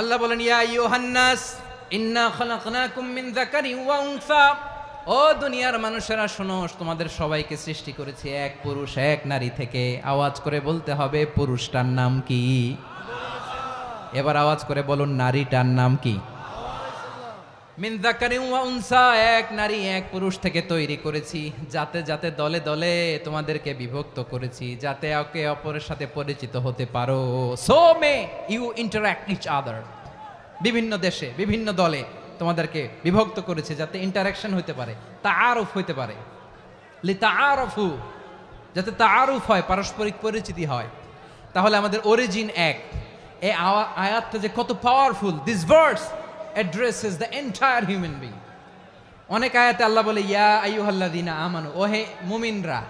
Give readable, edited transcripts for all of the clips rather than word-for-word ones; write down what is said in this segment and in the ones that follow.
আল্লাহ বলেন, ইয়া আইয়ুহান নাস ইন্না খালাকনাকুম মিন যাকারিন ওয়া উনসা। ও দুনিয়ার মানুষেরা শোনো, তোমাদের সবাইকে সৃষ্টি করেছি এক পুরুষ এক নারী থেকে। আওয়াজ করে বলতে হবে, পুরুষটার নাম কি? এবার আওয়াজ করে বলুন, নারীটার নাম কি? মিন যাকারিন ওয়া উনসা, এক নারী এক পুরুষ থেকে তৈরি করেছি। যাতে যাতে দলে দলে তোমাদেরকে বিভক্ত করেছি, যাতে একে অপরের সাথে পরিচিত হতে পারো। So may you interact each other. বিভিন্ন দেশে বিভিন্ন দলে তোমাদেরকে বিভক্ত করেছে যাতে ইন্টারাকশন হতে পারে, তাআরুফ হতে পারে। লিতাআরফু, যাতে তাআরুফ হয়, পারস্পরিক পরিচিতি হয়। তাহলে আমাদের অরিজিন এক। এই আয়াতটা যে কত powerful! This verse addresses the entire human being. অনেক আয়াতে আল্লাহ বলে ইয়া আইয়ুহাল্লাযীনা আমানু, ওহে মুমিনরা।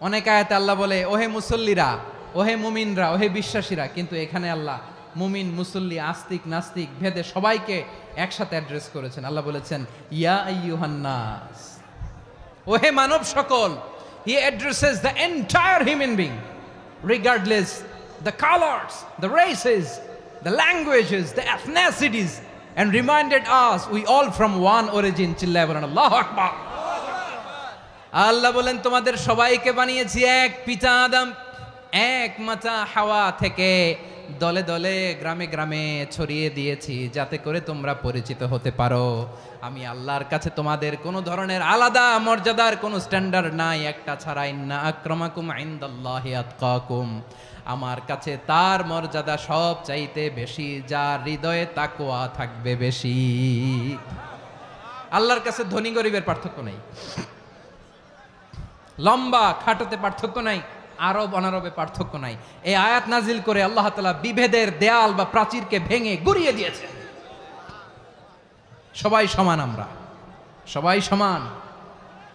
অনেক আয়াতে আল্লাহ বলে ওহে মুসল্লিরা, ওহে মুমিনরা, ওহে বিশ্বাসীরা। কিন্তু এখানে আল্লাহ মুমিন মুসল্লি আস্তিক নাস্তিক ভেদে সবাইকে একসাথে অ্যাড্রেস করেছেন। আল্লাহ বলেছেন ইয়া আইয়ুহান নাস, ওহে মানব সকল। হি addresses the entire human being regardless the colours, the races, the languages, the এথনিসিটিস, and reminded us we all from one origin. চিল্লায় বলেন আল্লাহু আকবার। আল্লাহ বলেন তোমাদের সবাইকে বানিয়েছি এক পিতা আদম, এক মাতা হাওয়া থেকে। দলে দলে গ্রামে গ্রামে ছড়িয়ে দিয়েছি যাতে করে তোমরা পরিচিত হতে পারো। আমি আল্লাহর কাছে তোমাদের কোনো ধরনের আলাদা মর্যাদার কোনো স্ট্যান্ডার্ড নাই একটা ছাড়া। ইন্না আক্রামাকুম ইনদাল্লাহি আতকাকুম, আমার কাছে তার মর্যাদা সব চাইতে বেশি যার হৃদয়ে তাকওয়া থাকবে বেশি। আল্লাহর কাছে ধনী গরিবের পার্থক্য নাই, লম্বা খাটোতে পার্থক্য নাই, আরব অনারবে পার্থক্য নাই। এই আয়াত নাজিল করে আল্লাহ তাআলা বিভেদের দেয়াল বা প্রাচীরকে ভেঙে গুড়িয়ে দিয়েছেন। সবাই সমান, আমরা সবাই সমান,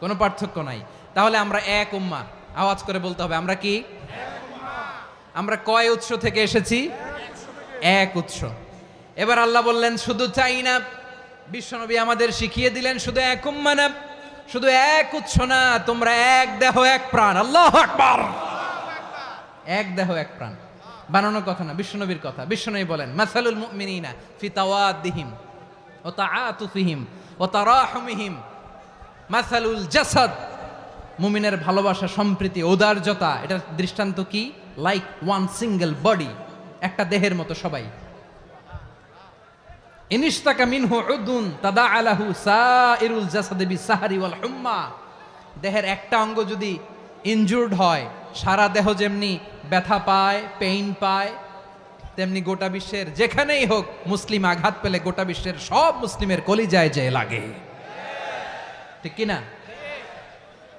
কোনো পার্থক্য নাই। তাহলে আমরা এক উম্মাহ। আওয়াজ করে বলতে হবে, আমরা কি? আমরা কয় উৎস থেকে এসেছি? এক উৎস। এবার আল্লাহ বললেন শুধু চাই না, বিশ্বনবী আমাদের শিখিয়ে দিলেন শুধু এক উম্মাহ না, শুধু এক উৎস না, তোমরা এক দেহ এক প্রাণ। আল্লাহু আকবার। এক দেহ এক প্রাণ বানানোর কথা না, বিশ্বনবীর কথা। বিশ্বনবী বলেন মাসালুল মুমিনিনা ফি তাওয়াদ্দিহিম ওয়া তাআতুফিহিম ওয়া তারাহুমিহিম মাসালুল জাসাদ। মুমিনের ভালোবাসা, সম্প্রীতি, ঔদার্যতা, এটার দৃষ্টান্ত কি? লাইক ওয়ান সিঙ্গেল বডি, একটা দেহের মতো সবাই। ইনিশতাকা মিনহু উদুন তাদাআ লাহু সাইরুল জাসাদি বিসাহরি ওয়াল হুম্মা। দেহের একটা অঙ্গ যদি ইনজুর্ড হয়, সারা দেহ যেমনি ব্যথা পায়, পেইন পায়, তেমনি গোটা বিশ্বের যেখানেই হোক মুসলিম আঘাত পেলে গোটা বিশ্বের সব মুসলিমের কলিজায় যে লাগে, ঠিক কিনা?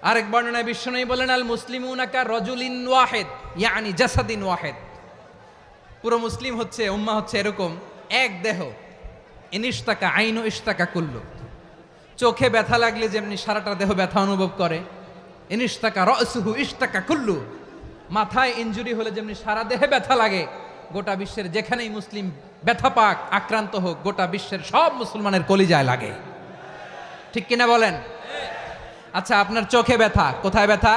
আরেক বর্ণনায় বিশ্বনবী বলেন আল মুসলিমুনা কা রাজুলিন ওয়াহিদ ইয়ানি জাসাদিন ওয়াহিদ। পুরো মুসলিম হচ্ছে, উম্মাহ হচ্ছে এরকম এক দেহ। ইনিশতাকা আইনু ইশতাকা কুল্লু। চোখে ব্যথা লাগলে যেমনি সারাটা দেহ ব্যথা অনুভব করে, ইনিশতাকা রাসুহু ইশতাকা কুল্লু। মাথায় ইনজুরি হলে যেমনি সারা দেহে ব্যথা লাগে, গোটা বিশ্বের যেখানেই মুসলিম ব্যথা পাক, আক্রান্ত হোক, গোটা বিশ্বের সব মুসলমানের কলিজায় লাগে, ঠিক কিনা বলেন? আচ্ছা, আপনার চোখে ব্যথা, কোথায় ব্যথা?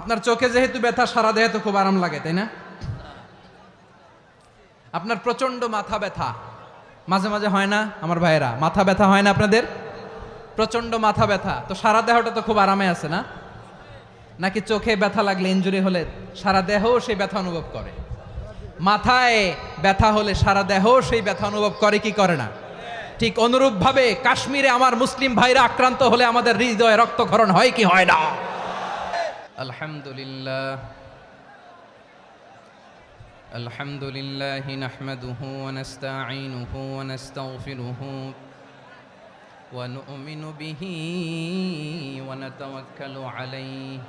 আপনার চোখে যেহেতু ব্যথা, সারা দেহে তো খুব আরাম লাগে, তাই না? আপনার প্রচন্ড মাথা ব্যথা মাঝে মাঝে হয় না আমার ভাইয়েরা? মাথা ব্যথা হয় না আপনাদের? প্রচন্ড মাথা ব্যথা, তো সারা দেহটা তো খুব আরামে আছে না? নাকি চোখে ব্যথা লাগলে, ইনজুরি হলে সারা দেহ সেই ব্যথা অনুভব করে? মাথায় ব্যথা হলে সারা দেহ সেই ব্যথা অনুভব করে কি করে না? ঠিক অনুরূপ ভাবে কাশ্মীরে আমার মুসলিম ভাইরা আক্রান্ত হলে আমাদের হৃদয়ে রক্তক্ষরণ হয় কি হয় না? আলহামদুলিল্লাহ আলহামদুলিল্লাহ নাহমাদুহু ওয়া নাস্তাঈনুহু ওয়া নাস্তাগফিরুহু ওয়া নু'মিনু বিহি ওয়া নাতাওয়াক্কালু আলাইহি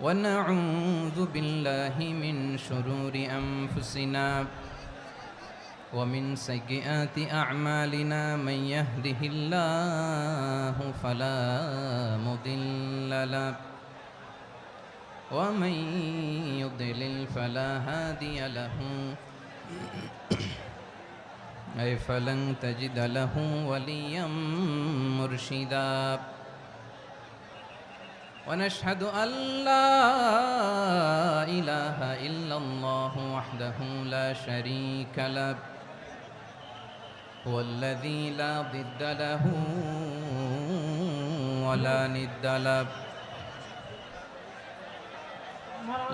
ওয়া নাউযু বিল্লাহি মিন শুরুরি আনফুসিনা ومن سيئات أعمالنا من يهده الله فلا مضل له ومن يضلل فلا هادي له أي فلن تجد له وليا مرشدا ونشهد أن لا إله إلا الله وحده لا شريك له هو الذي لا ضد له ولا ند له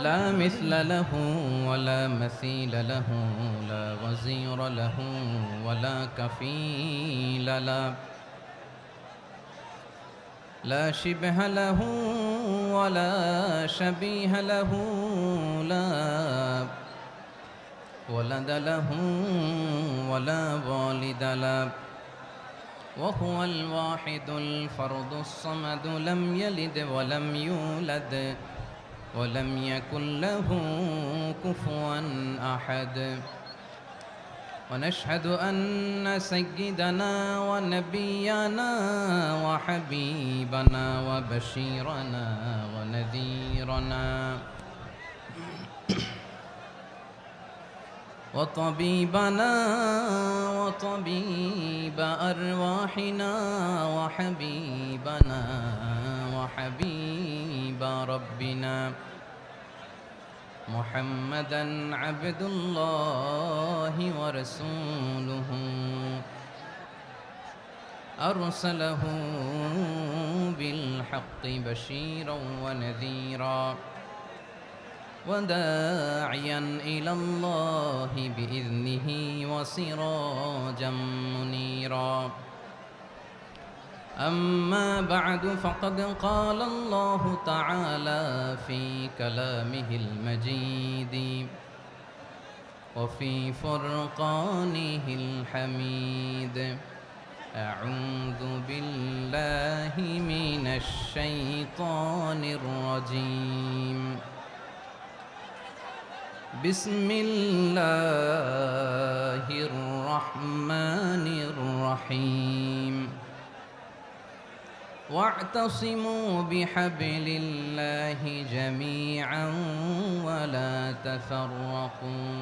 لا مثل له ولا مثيل له لا وزير له ولا كفيل له لا شبه له ولا شبيه له لا ولد له ولا والد له وهو الواحد الفرد الصمد لم يلد ولم يولد ولم يكن له كفوا أحد ونشهد أن سيدنا ونبينا وحبيبنا وبشيرنا ونذيرنا وطبيبنا وطبيب أرواحنا وحبيبنا وحبيب ربنا محمدا عبد الله ورسوله أرسله بالحق بشيرا ونذيرا وداعيا إلى الله بإذنه وسراجا منيرا أما بعد فقد قال الله تعالى في كلامه المجيد وفي فرقانه الحميد أعوذ بالله من الشيطان الرجيم بسم الله الرحمن الرحيم واعتصموا بحبل الله جميعا ولا تفرقوا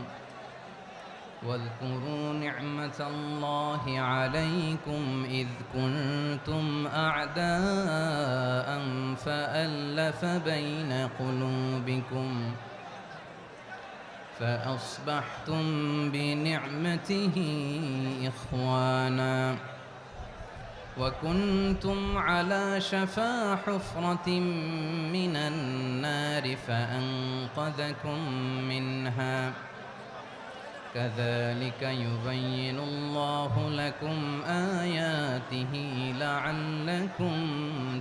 واذكروا نعمة الله عليكم إذ كنتم أعداء فألف بين قلوبكم فأصبحتم بنعمته إخوانا وكنتم على شفا حفرة من النار فأنقذكم منها كذلك يبين الله لكم آياته لعلكم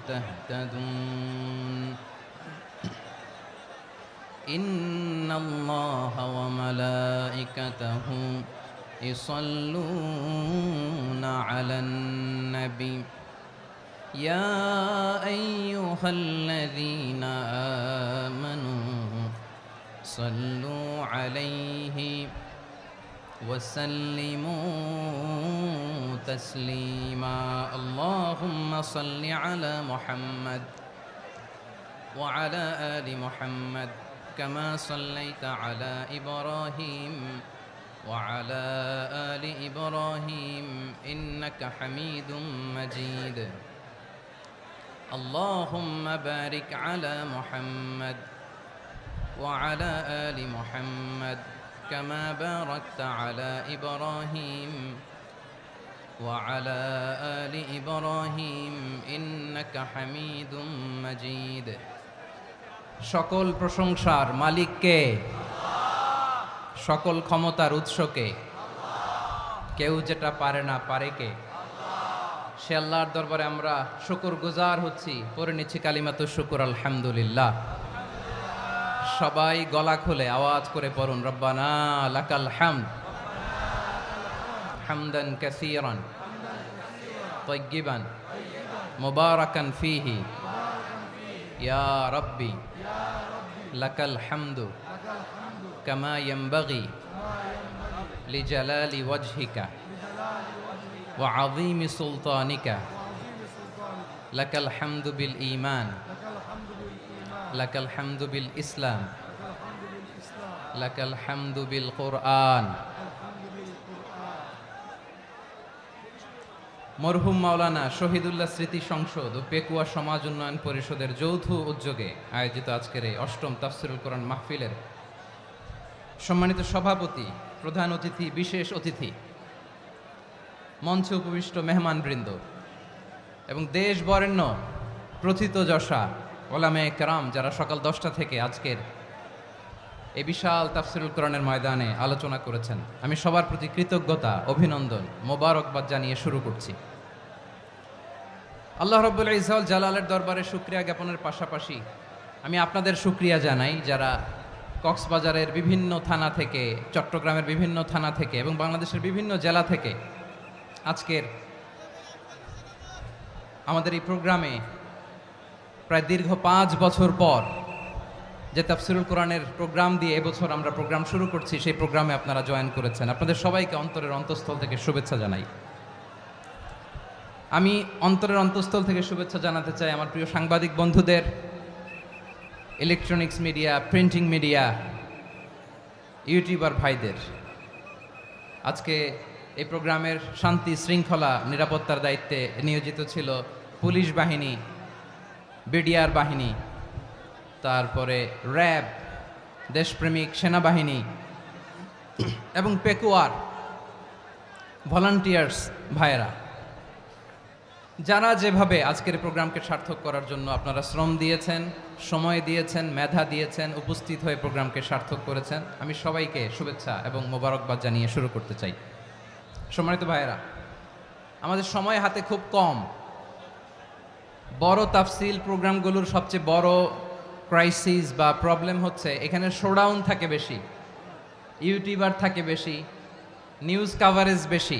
تهتدون إن الله وملائكته يصلون على النبي يا أيها الذين آمنوا صلوا عليه وسلموا تسليما اللهم صل على محمد وعلى آل محمد كما صليت على إبراهيم وعلى آل إبراهيم إنك حميد مجيد اللهم بارك على محمد وعلى آل محمد كما باركت على إبراهيم وعلى آل إبراهيم إنك حميد مجيد সকল প্রশংসার মালিক কে? সকল ক্ষমতার উৎস কে? কেউ যেটা পারে না পারে কে? সে আল্লাহর দরবারে আমরা শুকরগুজার হচ্ছি, পড়ে নিচ্ছি কালিমাতুশ শুকর আলহামদুলিল্লাহ। সবাই গলা খুলে আওয়াজ করে পড়ুন রব্বানা লাকাল হামদ হামদান কাসীরান তাইয়্যিবান মুবারাকান ফীহি ইয়া রাব্বি লাকাল হামদু কামা ইয়ানবাগি লিজালালি ওয়াজহিকা ওয়া আযীমি সুলতানিকা লাকাল হামদু বিল ঈমান লাকাল হামদু বিল ইসলাম লাকাল হামদু বিল কুরআন মরহুম মাওলানা শহীদুল্লাহ স্মৃতি সংসদ ও পেকুয়া সমাজ উন্নয়ন পরিষদের যৌথ উদ্যোগে আয়োজিত আজকের এই অষ্টম তাফসিরুল কোরআন মাহফিলের সম্মানিত সভাপতি, প্রধান অতিথি, বিশেষ অতিথি, মঞ্চে উপবিষ্ট মেহমানবৃন্দ এবং দেশ বরেণ্য প্রথিতযশা ওলামে কেরাম যারা সকাল 10টা থেকে আজকের এই বিশাল তাফসিরুল কোরআনের ময়দানে আলোচনা করেছেন, আমি সবার প্রতি কৃতজ্ঞতা, অভিনন্দন, মোবারকবাদ জানিয়ে শুরু করছি। আল্লাহ রাব্বুল ইজ্জত জালালের দরবারে শুকরিয়া জ্ঞাপনের পাশাপাশি আমি আপনাদের শুকরিয়া জানাই যারা কক্সবাজারের বিভিন্ন থানা থেকে, চট্টগ্রামের বিভিন্ন থানা থেকে এবং বাংলাদেশের বিভিন্ন জেলা থেকে আজকের আমাদের এই প্রোগ্রামে প্রায় দীর্ঘ 5 বছর পর যে তাফসিরুল কোরআনের প্রোগ্রাম দিয়ে এবছর আমরা প্রোগ্রাম শুরু করছি, সেই প্রোগ্রামে আপনারা জয়েন করেছেন। আপনাদের সবাইকে অন্তরের অন্তঃস্থল থেকে শুভেচ্ছা জানাই। আমি অন্তরের অন্তঃস্থল থেকে শুভেচ্ছা জানাতে চাই আমার প্রিয় সাংবাদিক বন্ধুদের, electronics media, printing media, YouTuber ভাইদের। আজকে এই প্রোগ্রামের শান্তি শৃঙ্খলা নিরাপত্তার দায়িত্বে নিয়োজিত ছিল পুলিশ বাহিনী, বিডিআর বাহিনী, তারপরে র্যাব, দেশপ্রেমিক সেনাবাহিনী এবং পেকুয়ার ভলান্টিয়ার্স ভাইয়েরা, যারা যেভাবে আজকের প্রোগ্রামকে সার্থক করার জন্য আপনারা শ্রম দিয়েছেন, সময় দিয়েছেন, মেধা দিয়েছেন, উপস্থিত হয়ে প্রোগ্রামকে সার্থক করেছেন, আমি সবাইকে শুভেচ্ছা এবং মোবারকবাদ জানিয়ে শুরু করতে চাই। সম্মানিত ভাইয়েরা, আমাদের সময় হাতে খুব কম। বড় তাফসিল প্রোগ্রামগুলোর সবচেয়ে বড় ক্রাইসিস বা প্রবলেম হচ্ছে এখানে শোডাউন থাকে বেশি, ইউটিউবার থাকে বেশি, নিউজ কাভারেজ বেশি,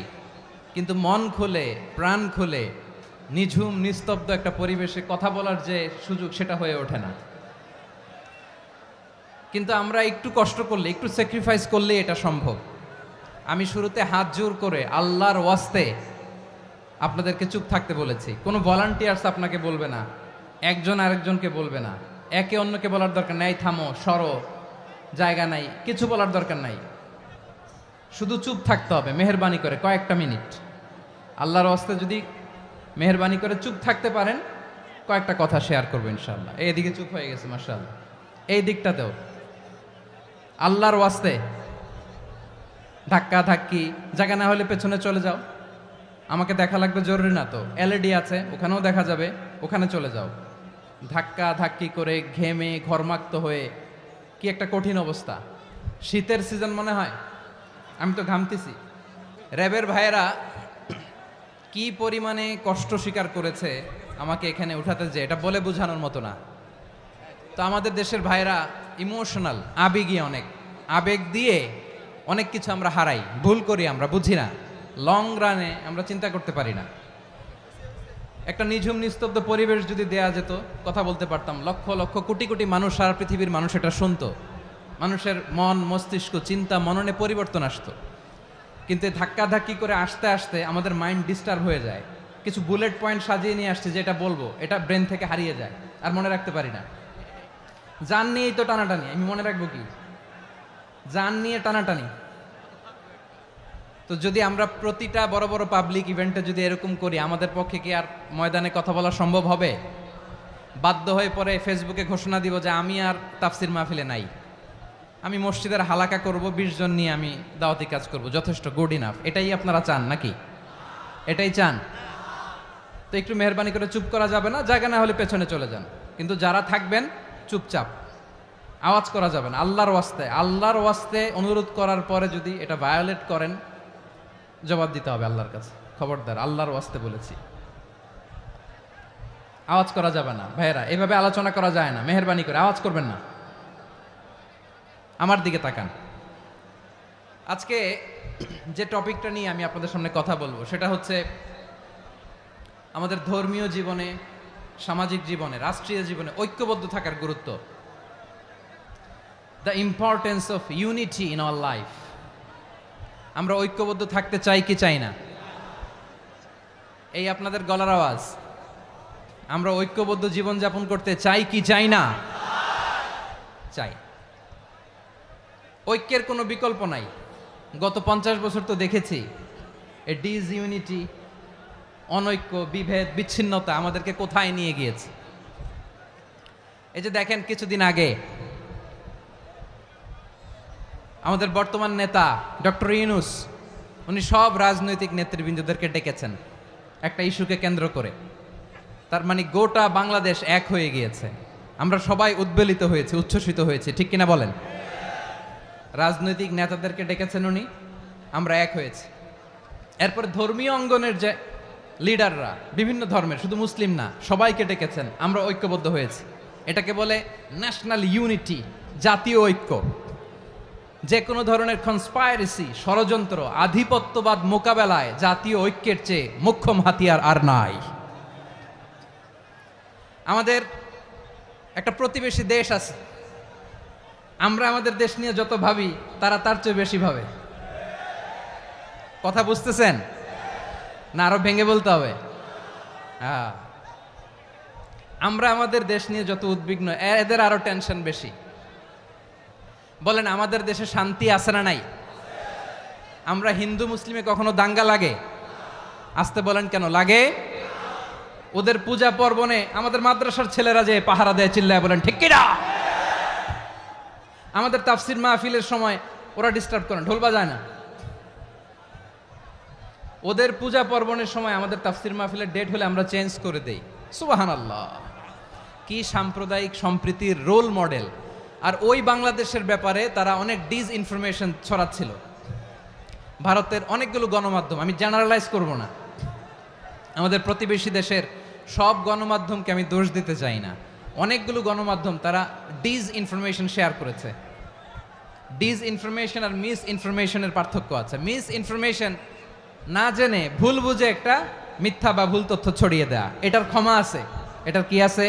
কিন্তু মন খুলে, প্রাণ খুলে, নিঝুম নিস্তব্ধ একটা পরিবেশে কথা বলার যে সুযোগ, সেটা হয়ে ওঠে না। কিন্তু আমরা একটু কষ্ট করলে, একটু স্যাক্রিফাইস করলে এটা সম্ভব। আমি শুরুতে হাত জোর করে আল্লাহর ওয়াস্তে আপনাদেরকে চুপ থাকতে বলেছি। কোনো ভলান্টিয়ার্স আপনাকে বলবে না, একজন আরেকজনকে বলবে না, একে অন্যকে বলার দরকার নাই, থামো, সরো, জায়গা নাই, কিছু বলার দরকার নাই। শুধু চুপ থাকতে হবে মেহেরবানি করে কয়েকটা মিনিট। আল্লাহর ওয়াস্তে যদি মেহেরবানি করে চুপ থাকতে পারেন, কয়েকটা কথা শেয়ার করবো ইনশাআল্লাহ। এইদিকে চুপ হয়ে গেছে মাশাআল্লাহ, এই দিকটাতেও আল্লাহর ওয়াস্তে ধাক্কা ধাক্কি, জায়গা না হলে পেছনে চলে যাও। আমাকে দেখা লাগবে জরুরি না তো, এলইডি আছে, ওখানেও দেখা যাবে, ওখানে চলে যাও। ধাক্কা ধাক্কি করে ঘেমে ঘরমাক্ত হয়ে কি একটা কঠিন অবস্থা। শীতের সিজন মনে হয়, আমি তো ঘামতেছি। র্যাবের ভাইয়েরা কি পরিমাণে কষ্ট স্বীকার করেছে আমাকে এখানে উঠাতে, যে এটা বলে বোঝানোর মতো না। তো আমাদের দেশের ভাইয়েরা ইমোশনাল, আবেগী, অনেক আবেগ দিয়ে অনেক কিছু আমরা হারাই, ভুল করি, আমরা বুঝি না, লং রানে আমরা চিন্তা করতে পারি না। একটা নিঝুম নিস্তব্ধ পরিবেশ যদি দেয়া যেত, কথা বলতে পারতাম, লক্ষ লক্ষ কোটি কোটি মানুষ, সারা পৃথিবীর মানুষ এটা শুনতো, মানুষের মন, মস্তিষ্ক, চিন্তা, মননে পরিবর্তন আসতো। কিন্তু ধাক্কা ধাক্কি করে আসতে আসতে আমাদের মাইন্ড ডিস্টার্ব হয়ে যায়। কিছু বুলেট পয়েন্ট সাজিয়ে নিয়ে আসছে, যেটা বলবো এটা ব্রেন থেকে হারিয়ে যায়, আর মনে রাখতে পারি না। জান নিয়েই তো টানাটানি, আমি মনে রাখবো কি? জান নিয়ে টানাটানি। তো যদি আমরা প্রতিটা বড় বড় পাবলিক ইভেন্টে যদি এরকম করি, আমাদের পক্ষে কি আর ময়দানে কথা বলা সম্ভব হবে? বাধ্য হয়ে পরে ফেসবুকে ঘোষণা দিব যে আমি আর তাফসির মাহফিলে নাই, আমি মসজিদের হালাকা করব, 20 জন নিয়ে আমি দাওয়াতি কাজ করব, যথেষ্ট, গুড ইনাফ। এটাই আপনারা চান নাকি? এটাই চান? তো একটু মেহরবানি করে চুপ করা যাবে না? জায়গা না হলে পেছনে চলে যান, কিন্তু যারা থাকবেন চুপচাপ, আওয়াজ করা যাবে না। আল্লাহর ওয়াস্তে, আল্লাহর ওয়াস্তে অনুরোধ করার পরে যদি এটা ভায়োলেট করেন, জবাব দিতে হবে আল্লাহর কাছে। খবরদার, আল্লাহর ওয়াস্তে বলেছি, আওয়াজ করা যাবে না। ভাইয়েরা, এভাবে আলোচনা করা যায় না, মেহেরবানি করে আওয়াজ করবেন না। আমার দিকে তাকান। আজকে যে টপিকটা নিয়ে আমি আপনাদের সামনে কথা বলবো, সেটা হচ্ছে আমাদের ধর্মীয় জীবনে, সামাজিক জীবনে, রাষ্ট্রীয় জীবনে ঐক্যবদ্ধ থাকার গুরুত্ব। The importance of unity in our life. আমরা ঐক্যবদ্ধ থাকতে চাই কি চাই না? এই আপনাদের গলার আওয়াজ। আমরা ঐক্যবদ্ধ জীবনযাপন করতে চাই কি চাই না? চাই। ঐক্যের কোনো বিকল্প নাই। গত 50 বছর তো দেখেছি এ ডিসইউনিটি, অনৈক্য, বিভেদ, বিচ্ছিন্নতা আমাদেরকে কোথায় নিয়ে গিয়েছে। এই যে দেখেন, কিছুদিন আগে আমাদের বর্তমান নেতা ডক্টর ইউনূস, উনি সব রাজনৈতিক নেতৃবৃন্দদেরকে ডেকেছেন একটা ইস্যুকে কেন্দ্র করে। তার মানে গোটা বাংলাদেশ এক হয়ে গিয়েছে। আমরা সবাই উদ্বেলিত হয়েছে, উচ্ছ্বসিত হয়েছে, ঠিক কিনা বলেন? রাজনৈতিক নেতাদেরকে ডেকেছেন উনি, আমরা এক হয়েছি। এরপরে ধর্মীয় অঙ্গনের যে লিডাররা, বিভিন্ন ধর্মের, শুধু মুসলিম না, সবাইকে ডেকেছেন, আমরা ঐক্যবদ্ধ হয়েছি। এটাকে বলে ন্যাশনাল ইউনিটি, জাতীয় ঐক্য। যে কোনো ধরনের কনস্পাইরেসি, ষড়যন্ত্র, আধিপত্যবাদ মোকাবেলায় জাতীয় ঐক্যের চেয়ে মোক্ষম হাতিয়ার আর নাই। আমাদের একটা প্রতিবেশী দেশ আছে, আমরা আমাদের দেশ নিয়ে যত ভাবি তারা তার চেয়ে বেশি ভাবে। কথা বুঝতেছেন না? আরো ভেঙে বলতে হবে। আমরা আমাদের দেশ নিয়ে যত উদ্বিগ্ন, এদের আরো টেনশন বেশি। বলেন, আমাদের দেশে শান্তি আছে না নাই? আমরা হিন্দু মুসলিমে কখনো দাঙ্গা লাগে? আসতে বলেন, কেন লাগে? ওদের পূজা পর্বণে আমাদের মাদ্রাসার ছেলেরা যে পাহারা দেয়, চিল্লায় বলেন ঠিক কিনা? আমাদের তাফসির মাহফিলের সময় ওরা ডিস্টার্ব করেন, ঢোল বাজায় না। ওদের পূজা পর্বণের সময় আমাদের তাফসির মাহফিলের ডেট হলে আমরা চেঞ্জ করে দেই। সুবহানাল্লাহ, কি সাম্প্রদায়িক সম্প্রীতির রোল মডেল। আর ওই বাংলাদেশের ব্যাপারে তারা অনেক ডিসইনফরমেশন ছড়াচ্ছিল। ভারতের অনেকগুলো গণমাধ্যম, আমি জেনারেলাইজ করব না, আমাদের প্রতিবেশী দেশের সব গণমাধ্যমকে আমি দোষ দিতে চাই না, অনেকগুলো গণমাধ্যম তারা ডিসইনফরমেশন শেয়ার করেছে। ডিসইনফরমেশন আর মিস ইনফরমেশনের পার্থক্য আছে। মিস ইনফরমেশন না জেনে ভুল বুঝে একটা মিথ্যা বা ভুল তথ্য ছড়িয়ে দেয়া, এটার ক্ষমা আছে, এটার কি আছে।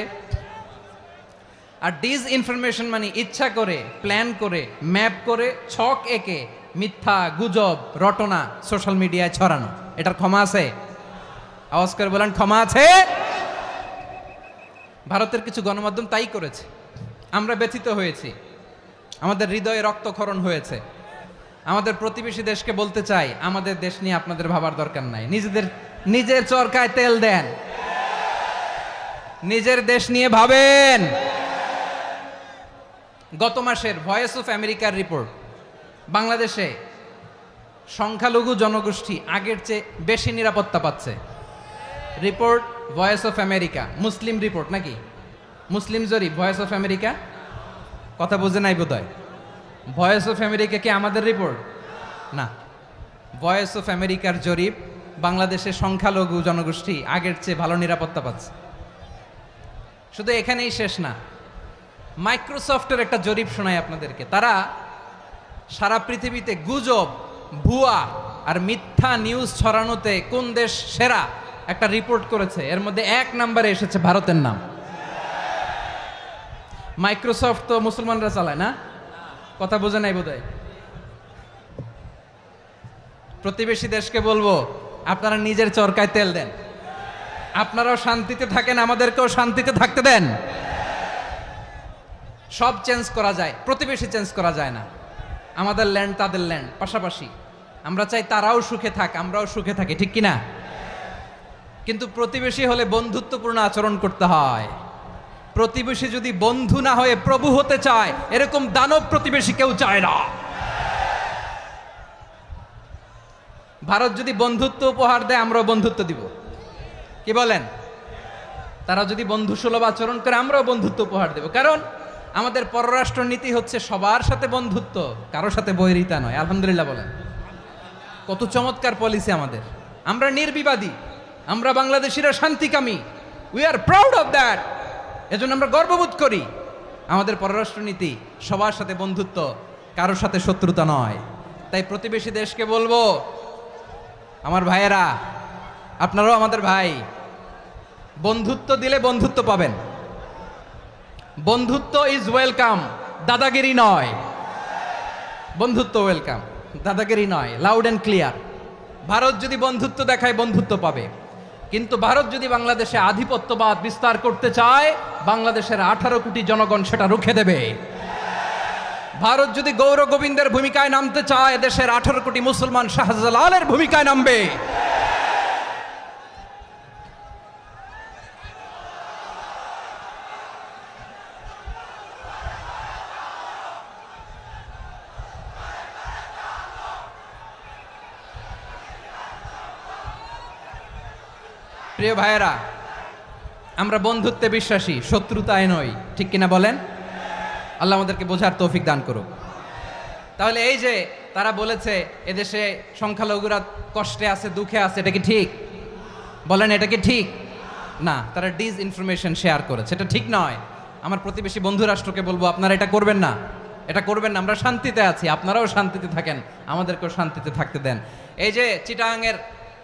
আর ডিসইনফরমেশন মানে ইচ্ছা করে, প্ল্যান করে, ম্যাপ করে, ছক এঁকে মিথ্যা, গুজব, রটনা সোশ্যাল মিডিয়ায় ছড়ানো, এটার ক্ষমা আছে? আওয়াজ করে বলেন, ক্ষমা আছে? ভারতের কিছু গণমাধ্যম তাই করেছে। আমরা ব্যথিত হয়েছি, আমাদের হৃদয়ে রক্তক্ষরণ হয়েছে। আমাদের প্রতিবেশী দেশকে বলতে চাই, আমাদের দেশ নিয়ে আপনাদের ভাবার দরকার নাই, নিজের চরকায় তেল দেন, নিজের দেশ নিয়ে ভাবেন। গত মাসের ভয়েস অফ আমেরিকার রিপোর্ট, বাংলাদেশে সংখ্যালঘু জনগোষ্ঠী আগের চেয়ে বেশি নিরাপত্তা পাচ্ছে। Report voice of America, Muslim report নাকি? মুসলিম জরিপ, ভয়েস অফ আমেরিকা। কথা বুঝে নাই বোধহয়। ভয়েস অফ আমেরিকা কি আমাদের রিপোর্ট? না, ভয়েস অফ আমেরিকার জরিপ, বাংলাদেশে সংখ্যালঘু জনগোষ্ঠী আগের চেয়ে ভালো নিরাপত্তা পাচ্ছে। শুধু এখানেই শেষ না, মাইক্রোসফটের একটা জরিপ শোনায় আপনাদেরকে। তারা সারা পৃথিবীতে গুজব, ভুয়া আর মিথ্যা নিউজ ছড়ানোতে কোন দেশ সেরা একটা রিপোর্ট করেছে। এর মধ্যে 1 নম্বরে এসেছে ভারতের নাম। মাইক্রোসফট তো মুসলমানরা চালায় না? কথা বোঝে নাই বোধহয়। প্রতিবেশী দেশকে বলবো, আপনারা নিজের চরকায় তেল দেন, আপনারাও শান্তিতে থাকেন, আমাদেরকেও শান্তিতে থাকতে দেন। সব চেঞ্জ করা যায়, প্রতিবেশী চেঞ্জ করা যায় না। আমাদের ল্যান্ড তাদের ল্যান্ড, পাশাপাশি। আমরা চাই তারাও সুখে থাক, আমরাও সুখে থাকি, ঠিক কিনা? কিন্তু প্রতিবেশী হলে বন্ধুত্বপূর্ণ আচরণ করতে হয়। প্রতিবেশী যদি বন্ধু না হয়ে প্রভু হতে চায়, এরকম দানব প্রতিবেশী কেউ চায় না। ভারত যদি বন্ধুত্ব উপহার দেয়, আমরাও বন্ধুত্ব দিব, কি বলেন? তারা যদি বন্ধু সুলভ আচরণ করে, আমরাও বন্ধুত্ব উপহার দেব। কারণ আমাদের পররাষ্ট্র নীতি হচ্ছে সবার সাথে বন্ধুত্ব, কারোর সাথে বৈরিতা নয়। আলহামদুলিল্লাহ বলেন, কত চমৎকার পলিসি আমাদের। আমরা নির্বিবাদী, আমরা বাংলাদেশিরা শান্তিকামী, we are proud of that. এজন্য আমরা গর্ববোধ করি। আমাদের পররাষ্ট্র নীতি সবার সাথে বন্ধুত্ব, কারোর সাথে শত্রুতা নয়। তাই প্রতিবেশী দেশকে বলবো, আমার ভাইয়েরা, আপনারাও আমাদের ভাই, বন্ধুত্ব দিলে বন্ধুত্ব পাবেন। বন্ধুত্ব ইজ ওয়েলকাম, দাদাগিরি নয়। বন্ধুত্ব ওয়েলকাম, দাদাগিরি নয়, লাউড অ্যান্ড ক্লিয়ার। ভারত যদি বন্ধুত্ব দেখায়, বন্ধুত্ব পাবে। কিন্তু ভারত যদি বাংলাদেশে আধিপত্যবাদ বিস্তার করতে চায়, বাংলাদেশের 18 কোটি জনগণ সেটা রুখে দেবে। ভারত যদি গৌর গোবিন্দের ভূমিকায় নামতে চায়, দেশের 18 কোটি মুসলমান শাহজালালের ভূমিকায় নামবে। প্রিয় ভাইয়েরা, আমরা বন্ধুত্বে বিশ্বাসী, শত্রুতায় নই, ঠিক কিনা বলেন? আল্লাহ আমাদেরকে বোঝার তৌফিক দান করুক। তাহলে এই যে তারা বলেছে এদেশে সংখ্যালঘুরা কষ্টে আছে, দুঃখে আছে, এটা কি ঠিক? বলেন, এটা কি ঠিক? না, তারা ডিস ইনফরমেশন শেয়ার করেছে, এটা ঠিক নয়। আমার প্রতিবেশী বন্ধু রাষ্ট্রকে বলবো, আপনারা এটা করবেন না, এটা করবেন না। আমরা শান্তিতে আছি, আপনারাও শান্তিতে থাকেন, আমাদেরকেও শান্তিতে থাকতে দেন। এই যে চিটাগাংয়ের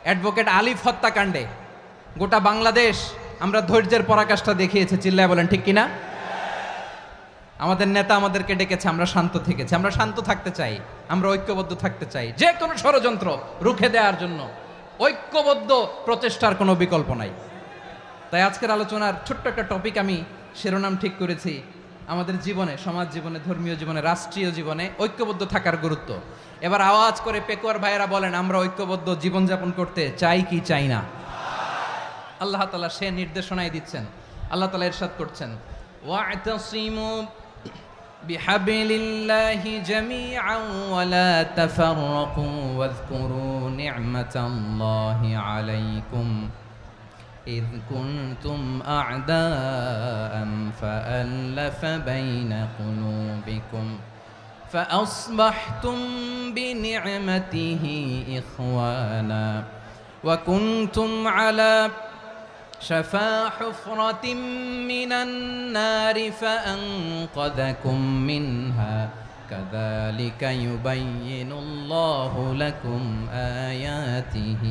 অ্যাডভোকেট আলিফ হত্যাকাণ্ডে গোটা বাংলাদেশ আমরা ধৈর্যের পরাকাষ্ঠা দেখিয়েছে, চিল্লায় বলেন ঠিক কিনা? আমাদের নেতা আমাদেরকে ডেকেছে, আমরা শান্ত থেকেছি। আমরা শান্ত থাকতে চাই, আমরা ঐক্যবদ্ধ থাকতে চাই। যে কোনো ষড়যন্ত্র রুখে দেওয়ার জন্য ঐক্যবদ্ধ প্রচেষ্টার কোনো বিকল্প নাই। তাই আজকের আলোচনার ছোট্ট একটা টপিক আমি শিরোনাম ঠিক করেছি, আমাদের জীবনে, সমাজ জীবনে, ধর্মীয় জীবনে, রাষ্ট্রীয় জীবনে ঐক্যবদ্ধ থাকার গুরুত্ব। এবার আওয়াজ করে পেকুয়ার ভাইয়েরা বলেন, আমরা ঐক্যবদ্ধ জীবনযাপন করতে চাই কি চাই না? আল্লাহ তাআলা সে নির্দেশনাই দিচ্ছেন। আল্লাহ তাআলা ইরশাদ করছেন, ওয়া'তাসিমু বিহাবলিল্লাহি জামিআন ওয়া লা তাফাররাকু ওয়াযকুরু নি'মাতাল্লাহি আলাইকুম إذ كنتم أعداء فألف بين قلوبكم فأصبحتم بنعمته إخوانا وكنتم على شفا حفرة من النار فأنقذكم منها كذلك يبين الله لكم آياته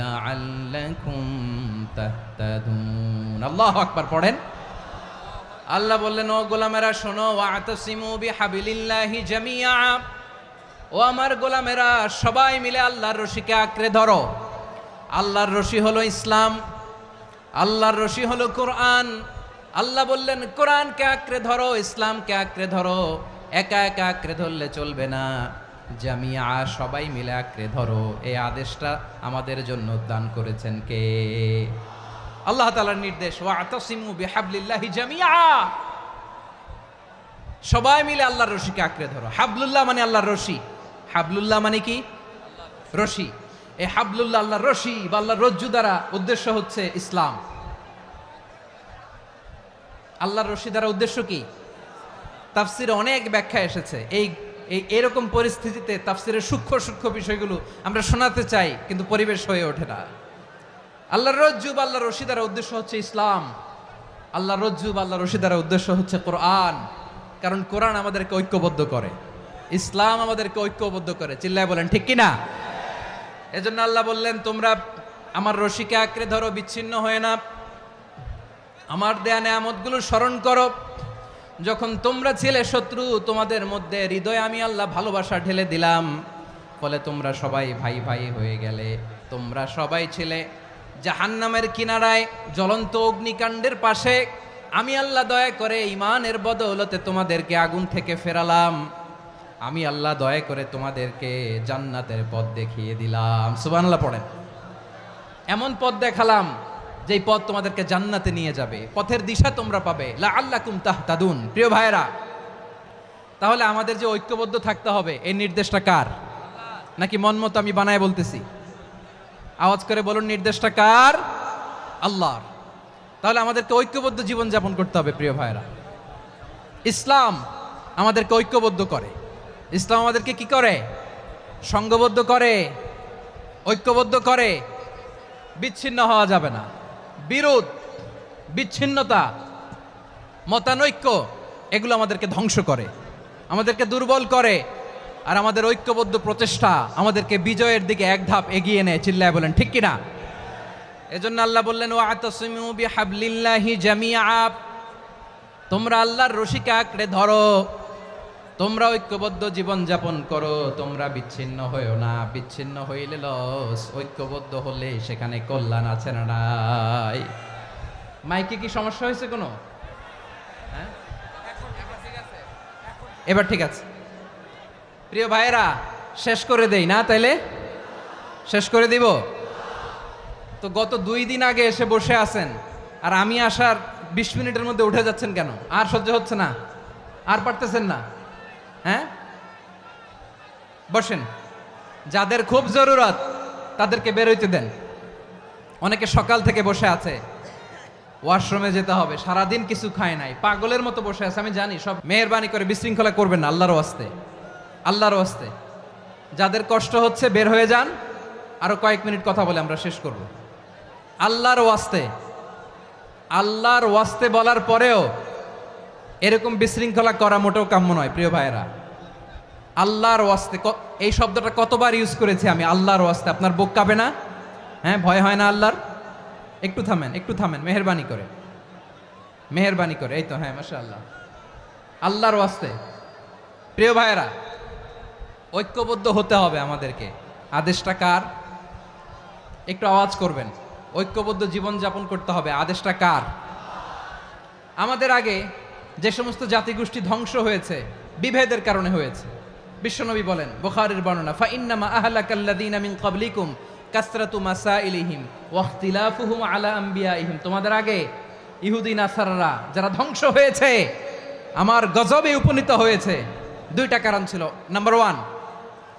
لعلكم تهتدون الله أكبر পড়েন। আল্লাহ বললেন, ও গোলামেরা শোনো, ওয়া'তাসিমু বিহাবলিল্লাহি জামিআ, ও আমার গোলামেরা সবাই মিলে আল্লাহর রশিকে আঁকড়ে ধরো। আল্লাহর রশি হলো ইসলাম, আল্লাহর রশি হলো কোরআন। আল্লাহ বললেন কোরআনকে আঁকড়ে ধরো, ইসলামকে আঁকড়ে ধরো। একা একা আঁকড়ে ধরলে চলবে না, জামিয়া, সবাই মিলে আঁকড়ে ধরো। এই আদেশটা আমাদের জন্য দান করেছেন কে? আল্লাহ তাআলার নির্দেশ, ওয়া'তাসিমু বিহাবলিল্লাহি জামিআ, সবাই মিলে আল্লাহর রশিকে আঁকড়ে ধরো। হাবলুল্লাহ মানে আল্লাহর রশি। হাবলুল্লাহ মানে কি? রশি। এই হাবলুল্লাহ আল্লাহর রশি বা আল্লাহর রজ্জু দ্বারা উদ্দেশ্য হচ্ছে ইসলাম। আল্লাহর রশি দ্বারা উদ্দেশ্য কি? তাফসিরে অনেক ব্যাখ্যা এসেছে। এরকম পরিস্থিতিতে তাফসিরের সূক্ষ্ম সূক্ষ্ম বিষয়গুলো আমরা শোনাতে চাই, কিন্তু পরিবেশ হয়ে ওঠে না। আল্লাহর রজ্জু বা আল্লাহর রশি দ্বারা উদ্দেশ্য হচ্ছে ইসলাম। আল্লাহর রজ্জু বা আল্লাহর রশি দ্বারা উদ্দেশ্য হচ্ছে কোরআন, কারণ কোরআন আমাদেরকে ঐক্যবদ্ধ করে, ইসলাম আমাদেরকে ঐক্যবদ্ধ করে। চিল্লায় বলেন ঠিক কিনা? এজন্য আল্লাহ বললেন, তোমরা আমার রশিকে আঁকড়ে ধরো, বিচ্ছিন্ন হয়ে না। আমার দেয়া নেয়ামতগুলো স্মরণ করো। যখন তোমরা ছিলে শত্রু, তোমাদের মধ্যে হৃদয়ে আমি আল্লাহ ভালোবাসা ঢেলে দিলাম, ফলে তোমরা সবাই ভাই ভাই হয়ে গেলে। তোমরা সবাই ছিলে জাহান্নামের কিনারায়, জ্বলন্ত অগ্নিকাণ্ডের পাশে। আমি আল্লাহ দয়া করে ঈমানের বদৌলতে তোমাদেরকে আগুন থেকে ফেরালাম। আমি আল্লাহ দয়া করে তোমাদেরকে জান্নাতের পথ দেখিয়ে দিলাম। সুবহানাল্লাহ পড়েন। এমন পথ দেখালাম যেই পথ তোমাদেরকে জান্নাতে নিয়ে যাবে, পথের দিশা তোমরা পাবে। লাআল্লাকুম তাহতাদুন। প্রিয় ভাইয়েরা, তাহলে আমাদের যে ঐক্যবদ্ধ থাকতে হবে, এই নির্দেশটা কার? নাকি মন মতো আমি বানায় বলতেছি? আওয়াজ করে বলুন, নির্দেশটা কার? আল্লাহর। তাহলে আমাদেরকে ঐক্যবদ্ধ জীবন যাপন করতে হবে। প্রিয় ভাইয়েরা, ইসলাম আমাদেরকে ঐক্যবদ্ধ করে। ইসলাম আমাদেরকে কি করে? সংঘবদ্ধ করে, ঐক্যবদ্ধ করে। বিচ্ছিন্ন হওয়া যাবে না। বিরোধ, বিচ্ছিন্নতা, মতানৈক্য, এগুলো আমাদেরকে ধ্বংস করে, আমাদেরকে দুর্বল করে। আর আমাদের ঐক্যবদ্ধ প্রচেষ্টা আমাদেরকে বিজয়ের দিকে এক ধাপ এগিয়ে নেয়। চিল্লায় বলেন ঠিক কিনা? এজন্য আল্লাহ বললেন, ওয়া'তাসিমু বিহাবলিল্লাহি জামিআ, তোমরা আল্লাহর রশিকে আঁকড়ে ধরো, তোমরা ঐক্যবদ্ধ জীবন যাপন করো, তোমরা বিচ্ছিন্ন হইও না। বিচ্ছিন্ন হইলে লস, ঐক্যবদ্ধ হলে সেখানে কল্যাণ আছে না নাই? মাইকে কি সমস্যা হয়েছে কোনো? হ্যাঁ, এবার ঠিক আছে। প্রিয় ভাইয়েরা, শেষ করে দেই না? তাইলে শেষ করে দিব তো। গত 2 দিন আগে এসে বসে আছেন, আর আমি আসার 20 মিনিটের মধ্যে উঠে যাচ্ছেন কেন? আর সহ্য হচ্ছে না? আর পারতেছেন না? হ্যাঁ, বসেন। যাদের খুব জরুরত তাদেরকে বের হইতে দেন, অনেকে সকাল থেকে বসে আছে, ওয়াশরুমে যেতে হবে, সারাদিন কিছু খায় নাই, পাগলের মতো বসে আছে। আমি জানি সব, মেহেরবানি করে বিশৃঙ্খলা করবেন না, আল্লাহর ওয়াস্তে, আল্লাহর ওয়াস্তে। যাদের কষ্ট হচ্ছে বের হয়ে যান, আরো কয়েক মিনিট কথা বলে আমরা শেষ করব। আল্লাহর ওয়াস্তে, আল্লাহর ওয়াস্তে বলার পরেও এরকম বিশৃঙ্খলা করা মোটেও কাম্য নয় প্রিয় ভাইয়েরা। আল্লাহর ওয়াস্তে, এই শব্দটা কতবার ইউজ করেছি আমি, আল্লাহর ওয়াস্তে। আপনার বুক কাঁপে না? হ্যাঁ, ভয় হয় না আল্লাহর? একটু থামেন, একটু থামেন, মেহেরবানি করে, মেহেরবানি করে। এই তো, হ্যাঁ, মাশাআল্লাহ। আল্লাহর ওয়াস্তে প্রিয় ভাইয়েরা, ঐক্যবদ্ধ হতে হবে আমাদেরকে। আদেশটা কার? একটু আওয়াজ করবেন। ঐক্যবদ্ধ জীবন যাপন করতে হবে। আদেশটা কার? আমাদের আগে যে সমস্ত জাতিগোষ্ঠী ধ্বংস হয়েছে বিভেদের কারণে হয়েছে। বিশ্বনবী বলেন, বুখারীর বর্ণনা, ফা ইন্নামা আহলাকাল্লাযীনা মিন ক্বাবলিকুম কাসরাতু মাসাইলিহিম ওয়া ইখতিলাফুহুম আলা আমবিয়াইহিম। তোমাদের আগে ইহুদি নাসারারা যারা ধ্বংস হয়েছে, আমার গজবে উপনীত হয়েছে, দুইটা কারণ ছিল। নাম্বার 1,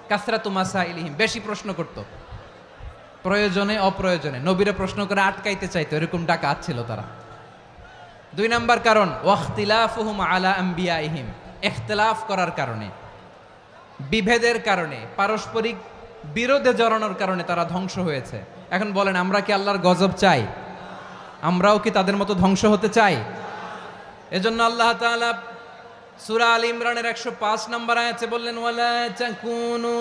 কাসরাতু মাসাইলিহিম, বেশি প্রশ্ন করত, প্রয়োজনে অপ্রয়োজনে নবীরে প্রশ্ন করে আটকাইতে চাইতো, এরকম ডাকাত ছিল তারা। 2 নাম্বার কারণ, ওয়াখতিলাফুহুম আলা আমবিয়াইহিম, ইখতিলাফ করার কারণে, বিভেদের কারণে, পারস্পরিক বিরোধে জড়ানোর কারণে তারা ধ্বংস হয়েছে। এখন বলেন, আমরা কি আল্লাহর গজব চাই? আমরাও কি তাদের মতো ধ্বংস হতে চাই? এজন্য আল্লাহ তাআলা সূরা আল ইমরানের 105 নম্বর আয়াতে বললেন, ওয়ালা তাকুনু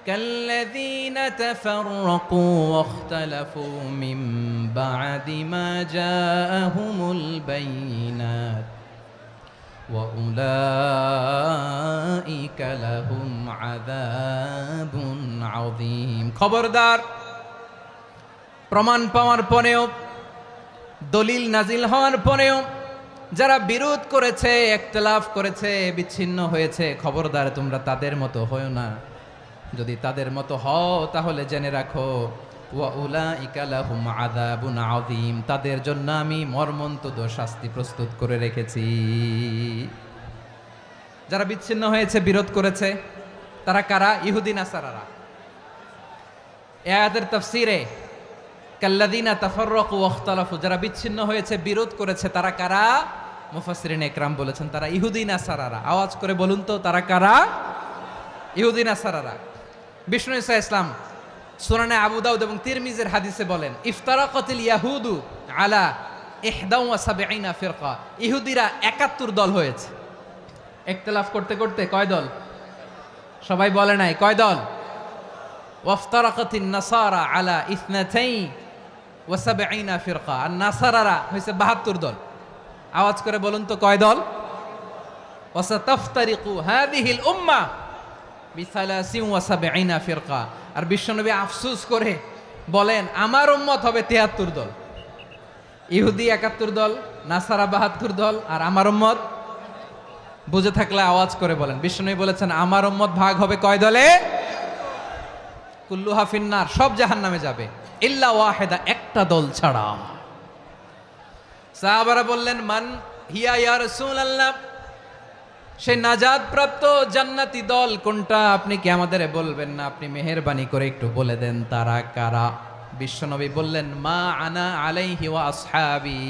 কাল্লাযীনা তাফাররাকু ওয়াখতালাফু মিন বা'দি মা জাআহুমুল বাইয়িনাত ওয়া উলাইকা লাহুম আযাবুন আযীম। খবরদার, প্রমাণ পাওয়ার পরেও, দলিল নাজিল হওয়ার পরেও যারা বিরোধ করেছে, ইখতিলাফ করেছে, বিচ্ছিন্ন হয়েছে, খবরদার তোমরা তাদের মতো হয়ো না। যদি তাদের মতো হও তাহলে জেনে রাখো, ওয়া উলাইকা লাহুম আযাবুন আযীম, তাদের জন্য আমি মর্মন্তুদ শাস্তি প্রস্তুত করে রেখেছি। যারা বিচ্ছিন্ন হয়েছে, বিরোধ করেছে, তারা কারা? ইহুদি নাসারারা। এই আয়াতের তাফসীরে কাল্লাযীনা তাফাররাকু ওয়াখতালাফু, যারা বিচ্ছিন্ন হয়েছে, বিরোধ করেছে, তারা কারা? মুফাসসিরিন ইকরাম বলেছেন তারা ইহুদি নাসারারা। আওয়াজ করে বলুন তো, তারা কারা? ইহুদি নাসারারা। বিষ্ণু ঈসা ইসলাম সুনানে আবু দাউদ এবং তিরমিজির হাদিসে বলেন, ইফতারাকাতিল ইয়াহুদু আলা 71 ফিরকা, ইহুদিরা 71 দল হয়েছে। ইখতিলাফ করতে করতে কয় দল? সবাই বলে নাই, কয় দল? ওয়াফতারাকাতিন নাসারা আলা 72 ফিরকা, আর নাসারারা হয়েছে 72 দল। আওয়াজ করে বলুন তো, কয় দল? ওয়াসাতাফতারিকু হাযিহিল উম্মাহ বি73 ফিরকা। আর বিশ্বনবী আফসোস করে বলেন, আমার উম্মত হবে 73 দল। ইহুদি 71 দল, নাসারা 72 দল, আর আমার উম্মত, বুঝে থাকলে আওয়াজ করে বলেন। বিশ্বনবী বলেছেন, আমার উম্মত ভাগ হবে কয় দলে? কুল্লুহা ফিন্নার, সব জাহান্নামে যাবে, ইল্লা ওয়াহিদা, একটা দল ছাড়া। সাহাবারা বললেন, মান হিয়া ইয়া রাসূলুল্লাহ, সেই নাজাত প্রাপ্ত জান্নাতি দল কোনটা? আপনি কি আমাদের বলবেন না? আপনি মেহেরবানি করে একটু বলে দেন তারা কারা। বিশ্বনবী বললেন, মা আনা আলাইহি ওয়া আসহাবি,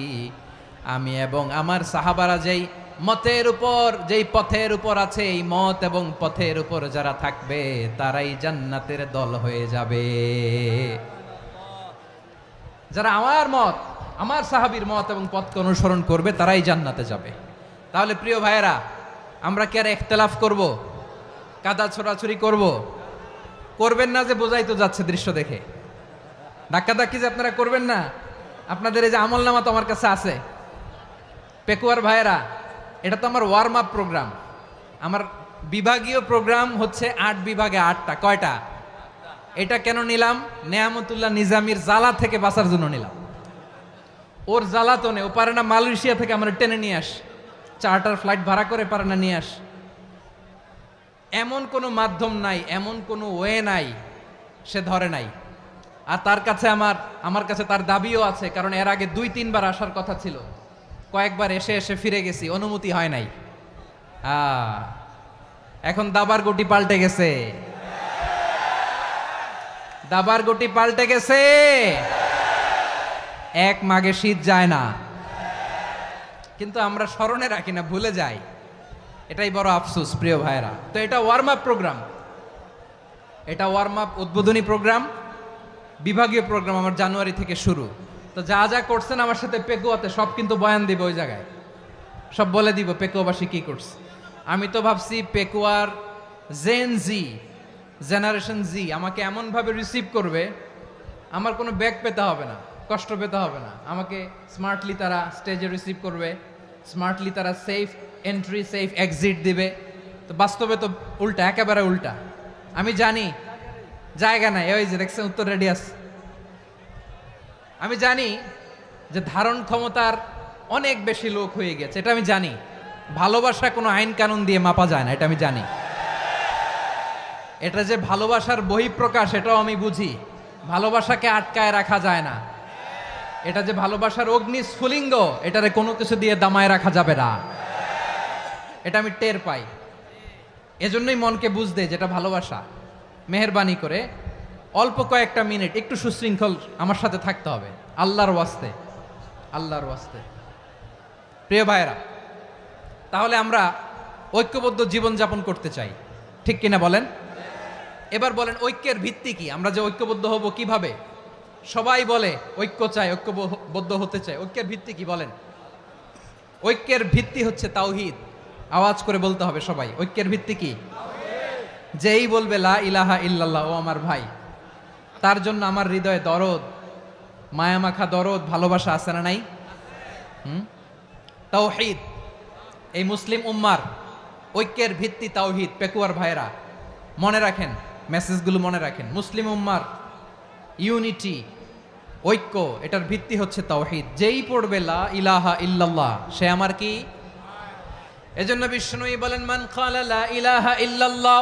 আমি এবং আমার সাহাবারা যেই মতের উপর, যেই পথের উপর আছে, এই মত এবং পথের উপর যারা থাকবে তারাই জান্নাতের দল হয়ে যাবে। যারা আমার মত, আমার সাহাবীর মত এবং পথকে অনুসরণ করবে তারাই জান্নাতে যাবে। তাহলে প্রিয় ভাইয়েরা, আমরা কি আর ইখতিলাফ করব? কাদা ছোড়াছুরি করব? করবেন না যে বোঝাই তো যাচ্ছে দৃশ্য দেখে। ধাক্কাধাক্কি যে আপনারা করবেন না। আপনাদের এই যে আমলনামা তো আমার কাছে আছে। পেকুয়ার ভাইয়েরা, এটা তো আমার ওয়ার্ম আপ প্রোগ্রাম। আমার বিভাগীয় প্রোগ্রাম হচ্ছে 8 বিভাগে 8টা। কয়টা? এটা কেন নিলাম? নেয়ামতুল্লাহ নিজামীর জ্বালা থেকে বাঁচার জন্য নিলাম। ওর জ্বালাতনে ও পারে না মালয়েশিয়া থেকে আমরা টেনে নিয়ে আস, চার্টার ফ্লাইট ভাড়া করে পারে না নিয়ে আস। এমন কোনো মাধ্যম নাই, এমন কোনো ওয়ে নাই সে ধরে নাই। আর তার কাছে আমার কাছে তার দাবিও আছে, কারণ এর আগে 2-3 বার আসার কথা ছিল। কয়েকবার এসে এসে ফিরে গেছি, অনুমতি হয় নাই। এখন দাবার গুটি পাল্টে গেছে, দাবার গুটি পাল্টে গেছে। এক মাঘে শীত যায় না, কিন্তু আমরা স্মরণে রাখি না, ভুলে যাই। এটাই বড় আফসোস প্রিয় ভাইরা। তো এটা ওয়ার্ম আপ প্রোগ্রাম, এটা ওয়ার্ম আপ উদ্বোধনী প্রোগ্রাম, বিভাগীয় প্রোগ্রাম আমার জানুয়ারি থেকে শুরু। তো যা যা করছেন আমার সাথে পেকুয়াতে সব কিন্তু বয়ান দিব, ওই জায়গায় সব বলে দিব পেকুয়াবাসী কি করছে। আমি তো ভাবছি পেকুয়ার জেনারেশন জি আমাকে এমনভাবে রিসিভ করবে, আমার কোনো ব্যাক পেতে হবে না, কষ্ট পেতে হবে না। আমাকে স্মার্টলি তারা স্টেজে রিসিভ করবে, স্মার্টলি তারা সেফ এন্ট্রি সেফ এক্সিট দিবে। তো বাস্তবে তো উল্টা, একেবারে উল্টা। আমি জানি জায়গা নাই, ওই যে দেখছেন উত্তর রেডি আছে। আমি জানি যে ধারণ ক্ষমতার অনেক বেশি লোক হয়ে গেছে, এটা আমি জানি। ভালোবাসা কোনো আইন কানুন দিয়ে মাপা যায় না, এটা আমি জানি। এটা যে ভালোবাসার বহিঃপ্রকাশ এটাও আমি বুঝি। ভালোবাসাকে আটকায় রাখা যায় না। এটা যে ভালোবাসার অগ্নিস্ফুলিঙ্গ, এটারে কোনো কিছু দিয়ে দামায় রাখা যাবে না, এটা আমি টের পাই। এজন্যই মনকে বুঝতে যেটা ভালোবাসা। মেহেরবানি করে অল্প কয়েকটা মিনিট একটু সুশৃঙ্খল আমার সাথে থাকতে হবে, আল্লাহর ওয়াস্তে, আল্লাহর ওয়াস্তে। প্রিয় ভাইরা, তাহলে আমরা ঐক্যবদ্ধ জীবনযাপন করতে চাই, ঠিক কিনা বলেন? এবার বলেন ঐক্যের ভিত্তি কি? আমরা যে ঐক্যবদ্ধ হব কিভাবে? সবাই বলে ঐক্য চাই, ঐক্যবদ্ধ হতে চাই। ঐক্যের ভিত্তি কি বলেন? ঐক্যের ভিত্তি হচ্ছে তাওহীদ। আওয়াজ করে বলতে হবে সবাই, ঐক্যের ভিত্তি কি? যেই বলবে লা ইলাহা ইল্লাল্লাহ, ও আমার ভাই, তার জন্য আমার হৃদয়ে দরদ, মায়ামাখা দরদ, ভালোবাসা আছে না নাই? তাওহীদ। এই মুসলিম উম্মার ঐক্যের ভিত্তি তাওহীদ। পেকুয়ার ভাইরা মনে রাখেন, মেসেজগুলো মনে রাখেন। মুসলিম উম্মার ইউনিটি, ঐক্য, এটার ভিত্তি হচ্ছে তাওহীদ। যেই পড়বে লা ইলাহা ইল্লাল্লাহ, সে আমার কি? এজন্য বিষ্ণুই বলেন মান ক্বালা লা ইলাহা ইল্লাল্লাহ,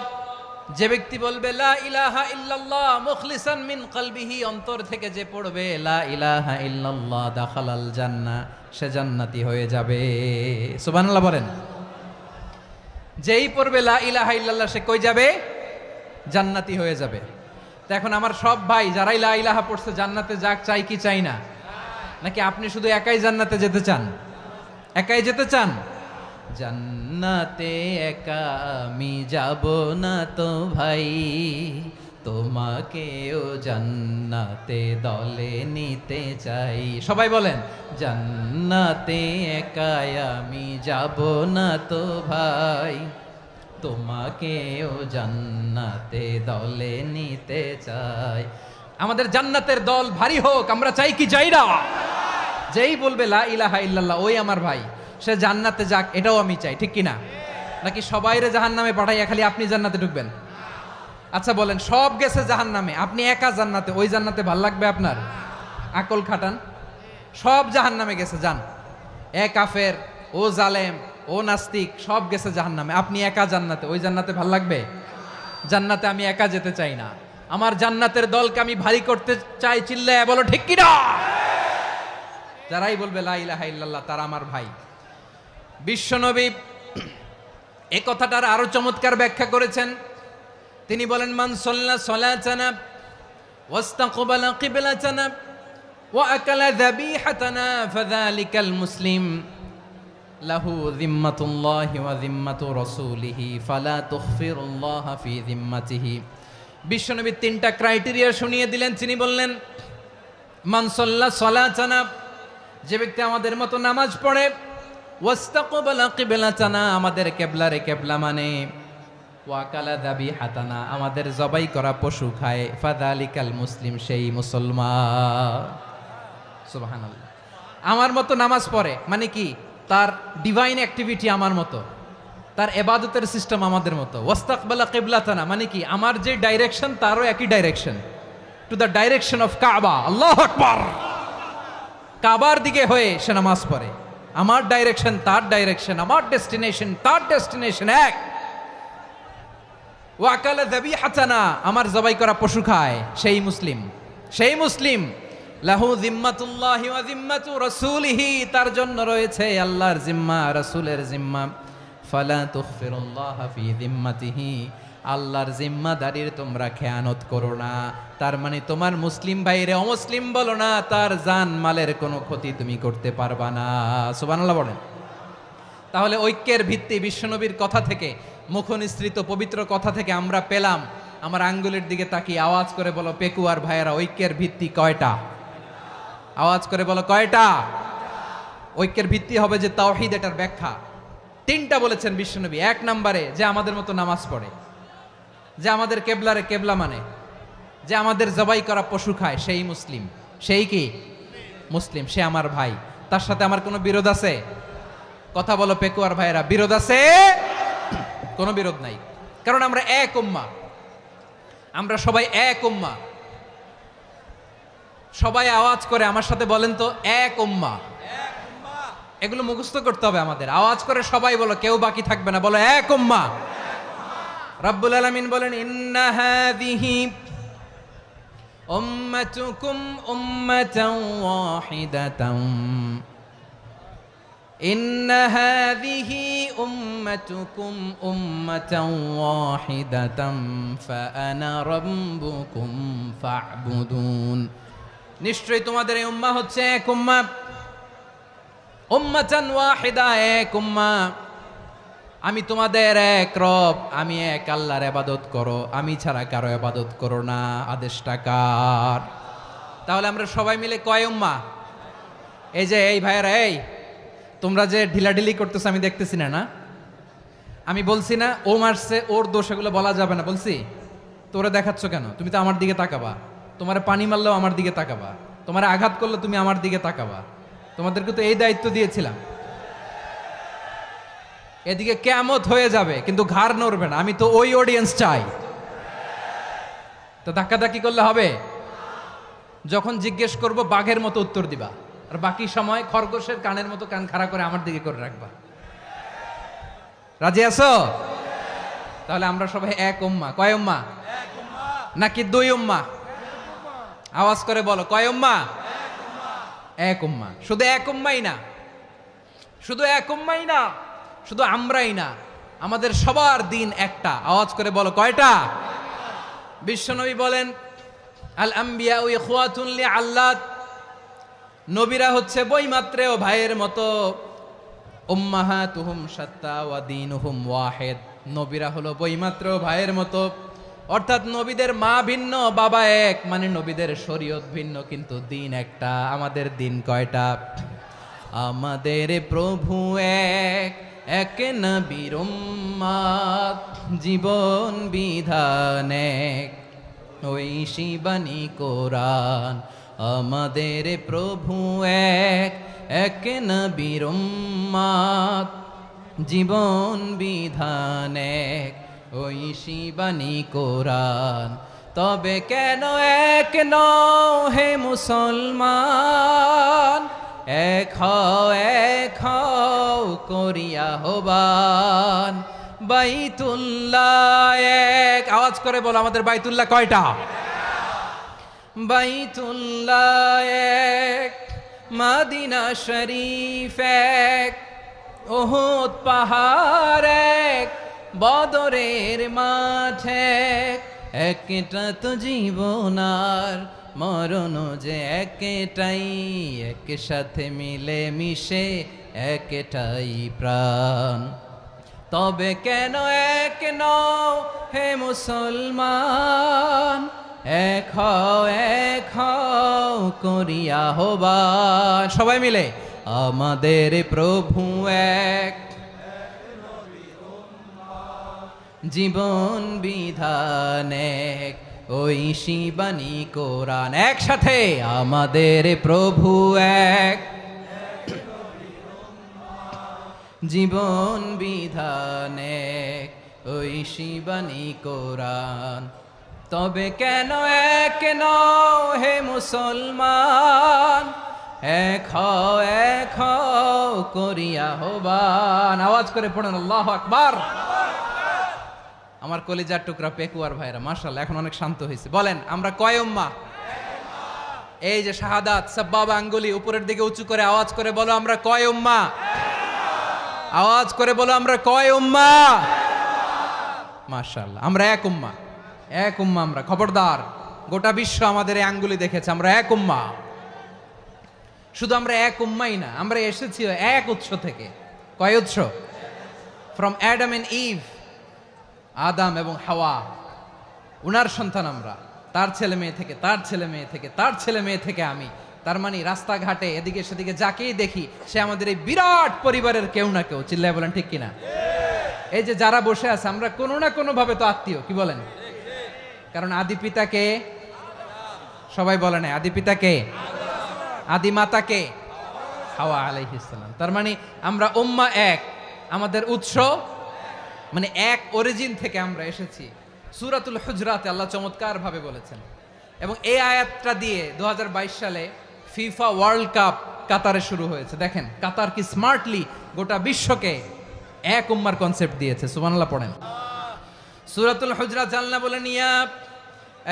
যে ব্যক্তি বলবে লা ইলাহা ইল্লাল্লাহ মুখলিসান মিন কলবিহি, অন্তর থেকে যে পড়বে লা ইলাহা ইল্লাল্লাহ, দাখালাল জান্নাহ, সে জান্নাতি হয়ে যাবে। সুবহানাল্লাহ বলেন। যেই পড়বে লা ইলাহা ইল্লাল্লাহ, সে কই যাবে? জান্নাতি হয়ে যাবে। তো এখন আমার সব ভাই যারাই লা ইলাহা পড়ছে জান্নাতে যাক, চাই কি চাই না? নাকি আপনি শুধু একাই জান্নাতে যেতে চান? একাই যেতে চান? জান্নাতে একা আমি যাব না তো ভাই, তোমাকেও জান্নাতে দলে নিতে চাই। সবাই বলেন জান্নাতে একা আমি যাব না তো ভাই, তোমাকেও জান্নাতে দলে নিতে চাই। আমাদের জান্নাতের দল ভারী হোক, আমরা চাই কি চাই না? যেই বলবে লা ইলাহা ইল্লাল্লাহ, ওই আমার ভাই, সে জান্নাতে যাক, এটাও আমি চাই, ঠিক কিনা? নাকি সবাইরে জাহান্নামে পাঠাইয়া খালি আপনি জান্নাতে ঢুকবেন? আচ্ছা বলেন, সব গেছে জাহান্নামে, আপনি একা জান্নাতে, ওই জান্নাতে ভাল লাগবে আপনার? আকল খাটান। সব জাহান্নামে গেছে, যান। এ কাফের, ও জালেম, ও নাস্তিক, সব গেছে জাহান্নামে, আপনি একা জান্নাতে, ওই জান্নাতে ভাল লাগবে? জান্নাতে আমি একা যেতে চাই না, আমার জান্নাতের দলকে আমি ভারী করতে চাই। চিল্লায় বলো ঠিক কিনা? যারাই বলবে লা ইলাহা ইল্লাল্লাহ, তারা আমার ভাই। বিশ্বনবী এ কথাটার আরো চমৎকার ব্যাখ্যা করেছেন। তিনি বলেন মান সাল্লা সালাতানা ওয়াস্তাকবালা কিবলাতানা ওয়া আকালা যাবিহাতানা ফাযালিকাল মুসলিম লাহু যিম্মাতুল্লাহি ওয়া যিম্মাতু রাসূলিহি ফালা তুখফিরুল্লাহা ফি যিম্মাতিহি। বিশ্বনবী তিনটা ক্রাইটেরিয়া শুনিয়ে দিলেন। তিনি বললেন মান সাল্লা সালাতানা, যে ব্যক্তি আমাদের মতো নামাজ পড়ে, ওয়াস্তাকবালা কিবলাতানা, আমাদের কিবলারে কিবলা মানে, ওয়াকালা যাবিহাতানা, আমাদের জবাই করা পশু খায়, ফাযালিকাল মুসলিম, সেই মুসলমান। সুবহানাল্লাহ। আমার মতো নামাজ পড়ে মানে কি? তার ডিভাইন অ্যাক্টিভিটি আমার মতো, তার ইবাদতের সিস্টেম আমাদের মতো। ওয়াস্তাকবালা কিবলাতানা মানে কি? আমার যে ডাইরেকশন তারও একই direction, to the direction of কাবা। আল্লাহু আকবার। কাবার দিকে হয়ে সে নামাজ পড়ে। আমার ডাইরেকশন তার ডাইরেকশন, আমার ডেস্টিনেশন তার ডেস্টিনেশন এক। ওয়াকালা যাবিহাতানা, আমার জবাই করা পশু খায়, সেই মুসলিম, সেই মুসলিম। লাহু যিম্মাতুল্লাহি ওয়া যিম্মাতু রাসূলিহি, তার জন্য রয়েছে আল্লাহর জিম্মা, রাসূলের জিম্মা। ফালা তুখফিরুল্লাহা ফি যিম্মাতিহি, আল্লাহর জিম্মাদারির তোমরা খেয়ানত করো না। তার মানে তোমার মুসলিম ভাইরে অমুসলিম বলো না, তার জান মালের কোনো ক্ষতি তুমি করতে পারবা না। সুবহানাল্লাহ বলেন। তাহলে ঐক্যের ভিত্তি বিশ্বনবীর কথা থেকে, মুখনিসৃত পবিত্র কথা থেকে আমরা পেলাম। আমার আঙ্গুলের দিকে তাকিয়ে আওয়াজ করে বলো পেকুয়ার ভাইয়েরা, ঐক্যের ভিত্তি কয়টা? আওয়াজ করে বলো কয়টা? ঐক্যের ভিত্তি হবে যে তাওহীদ, এটার ব্যাখ্যা তিনটা বলেছেন বিশ্বনবী। এক নম্বরে যে আমাদের মতো নামাজ পড়ে, যে আমাদের কেবলারে কেবলা মানে, যে আমাদের জবাই করা পশু খায়, সেই মুসলিম। সেই কি মুসলিম? সে আমার ভাই, তার সাথে আমার কোনো বিরোধ আছে? কথা বলো পেকুয়ার ভাইয়েরা, বিরোধ আছে? কোনো বিরোধ নাই, কারণ আমরা এক উম্মাহ, আমরা সবাই এক উম্মাহ। সবাই আওয়াজ করে আমার সাথে বলেন তো, এক উম্মাহ। এগুলো মুখস্থ করতে হবে আমাদের। আওয়াজ করে সবাই বলো, কেউ বাকি থাকবে না, বলো এক উম্মাহ। রব্বুল আলামিন বলেন, ইন্না হাযিহি উম্মাতুকুম উম্মাতান ওয়াহিদাতান, ইন্না হাযিহি উম্মাতুকুম উম্মাতান ওয়াহিদাতান ফাআনা রাব্বুকুম ফা'বুদুন। নিশ্চয়ই তোমাদের এই উম্মাহ হচ্ছে এক উম্মাহ, উম্মাতান ওয়াহিদা, এক উম্মাহ। আমি তোমাদের এক রব, আমি এক আল্লাহর ইবাদত করো, আমি ছাড়া কারো ইবাদত করো না। আদেশটা কার? তাহলে আমরা সবাই মিলে কয় উম্মাহ? এই যে এই ভাইয়েরা, এই তোমরা যে ঢিলাঢিলি করতেছো আমি দেখতেছি না, না আমি বলছি না ও মারছে, ওর দোষ, এগুলো বলা যাবে না বলছি? তোরে দেখাচ্ছ কেন? তুমি তো আমার দিকে তাকাবা। তোমার পানি মারলেও আমার দিকে তাকাবা, তোমার আঘাত করলে তুমি আমার দিকে তাকাবা। তোমাদেরকে তো এই দায়িত্ব দিয়েছিলাম। এদিকে কিয়ামত হয়ে যাবে কিন্তু ঘাড় নড়বে না, আমি তো ওই অডিয়েন্স চাই। তো ধাক্কাধাক্কি করলে হবে? যখন জিজ্ঞেস করব বাঘের মতো উত্তর দিবা, আর বাকি সময় খরগোশের কানের মতো কান খাড়া করে আমার দিকে করে রাখবা। রাজি আছো? তাহলে আমরা সবাই এক উম্মাহ। কয় উম্মাহ? নাকি দুই উম্মাহ? আওয়াজ করে বলো, কয় উম্মাহ? এক উম্মাহ। শুধু এক উম্মাই না, শুধু এক উম্মাই না, শুধু আমরাই না, আমাদের সবার দিন একটা। আওয়াজ করে বলো কয়টা? বিশ্বনবী বলেন, আল আম্বিয়া ইখওয়াতুন লিআল্লাত, নবীরা হচ্ছে বৈমাত্রেয় ভাইয়ের মতো। উম্মাহাতুহুম শাত্তা ওয়া দীনুহুম ওয়াহিদ, নবীরা হলো বৈমাত্রেয় ভাইয়ের মতো। অর্থাৎ নবীদের মা ভিন্ন, বাবা এক, মানে নবীদের শরীয়ত ভিন্ন, কিন্তু দিন একটা। আমাদের দিন কয়টা? আমাদের প্রভু এক, এক নবীর উম্মাত, জীবন বিধান এক, ঐশী বাণী কোরআন। আমাদের প্রভু এক, এক নবীর উম্মাত, জীবন বিধান এক, ঐশী বাণী কোরআন। তবে কেন এক নও হে মুসলমান, এক হও করিয়া হবান। বাইতুল্লাহ এক, আওয়াজ করে বলো আমাদের বাইতুল্লাহ কয়টা? বাইতুল্লাহ এক, মদিনা শরীফ এক, উহুদ পাহাড় এক, বদরের মাঠ এক। একটা তো জীবন আর মরণ যে একটাই, একসাথে মিলে মিশে একটাই প্রাণ। তবে কেন এক নও হে মুসলমান, এক হও করিয়া হবান। সবাই মিলে, আমাদের প্রভু এক, জীবন বিধান এক, ঐশী বাণী কোরআন। একসাথে, আমাদের প্রভু এক, জীবন বিধান এক, ঐশী বাণী কোরআন। তবে কেন এক নও হে মুসলমান, এক হও করিয়া হবান। আওয়াজ করে পড়েন আল্লাহু আকবার। আমার কলিজার টুকরা পেকুয়ার ভাইরা, মাশাআল্লাহ এখন অনেক শান্ত হয়েছে। বলেন আমরা কয় উম্মাহ? এই যে শাহাদাত, সাব্বাবা আঙ্গুলি উপরের দিকে উঁচু করে আওয়াজ করে বলো আমরা কয় উম্মাহ? আওয়াজ করে বলো আমরা কয় উম্মাহ? মাশাআল্লাহ, আমরা এক উম্মাহ, এক উম্মাহ আমরা। খবরদার, গোটা বিশ্ব আমাদের এই আঙ্গুলি দেখেছে, আমরা এক উম্মাহ। শুধু আমরা এক উম্মাই না, আমরা এসেছি এক উৎস থেকে। কয় উৎস? ফ্রম অ্যাডাম এন্ড ইভ, আদম এবং হাওয়া, উনার সন্তান আমরা। তার ছেলে মেয়ে থেকে, তার ছেলে মেয়ে থেকে, তার ছেলে মেয়ে থেকে আমি। তার মানে রাস্তাঘাটে এদিকে সেদিকে যাকেই দেখি সে আমাদের এই বিরাট পরিবারের কেউ না কেউ। চিল্লায় বলেন ঠিক কিনা? এই যে যারা বসে আছে, আমরা কোনো না কোনো ভাবে তো আত্মীয়, কি বলেন? কারণ আদি পিতাকে সবাই বলে না, আদি পিতাকে, আদি মাতাকে হাওয়া আলাইহিস সালাম। তার মানে আমরা উম্মাহ এক, আমাদের উৎস মানে এক অরিজিন থেকে আমরা এসেছি। সূরাতুল হুজরাতে আল্লাহ চমৎকার ভাবে বলেছেন, এবং এই আয়াতটা দিয়ে 2022 সালে ফিফা ওয়ার্ল্ড কাপ কাতারে শুরু হয়েছে। দেখেন কাতার কি স্মার্টলি গোটা বিশ্বকে এক উম্মার কনসেপ্ট দিয়েছে। সুবহানাল্লাহ পড়েন। সূরাতুল হুজরাত আল্লাহ বলেন, ইয়া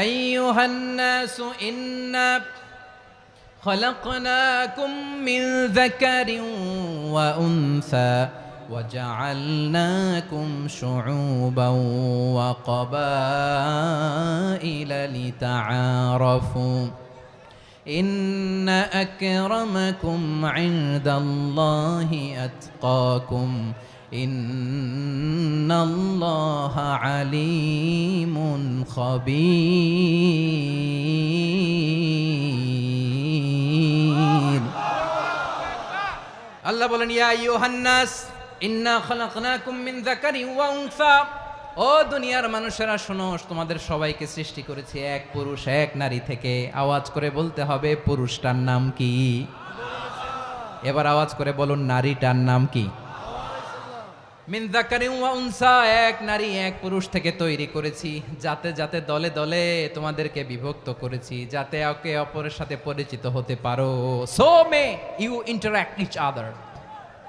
আইয়ুহান নাসু ইন্না খলাকনাকুম মিন যাকারিন ওয়া উনসা وجعلناكم شعوبا وقبائل لتعارفوا إن أكرمكم عند الله أتقاكم إن الله عليم خبير الله বলেন, ইয়া আইয়ুহান নাস ইন্না খলাকনাকুম মিন যাকারিন ওয়া উনসা, ও দুনিয়ার মানুষেরা শোনো, তোমাদের সবাইকে সৃষ্টি করেছি এক পুরুষ এক নারী থেকে। আওয়াজ করে বলতে হবে, পুরুষটার নাম কি? এবার আওয়াজ করে বলুন, নারীটার নাম কি? মিন যাকারিন ওয়া উনসা, এক নারী এক পুরুষ থেকে তৈরি করেছি। যাতে যাতে দলে দলে তোমাদেরকে বিভক্ত করেছি, যাতে একে অপরের সাথে পরিচিত হতে পারো। So may you interact each other.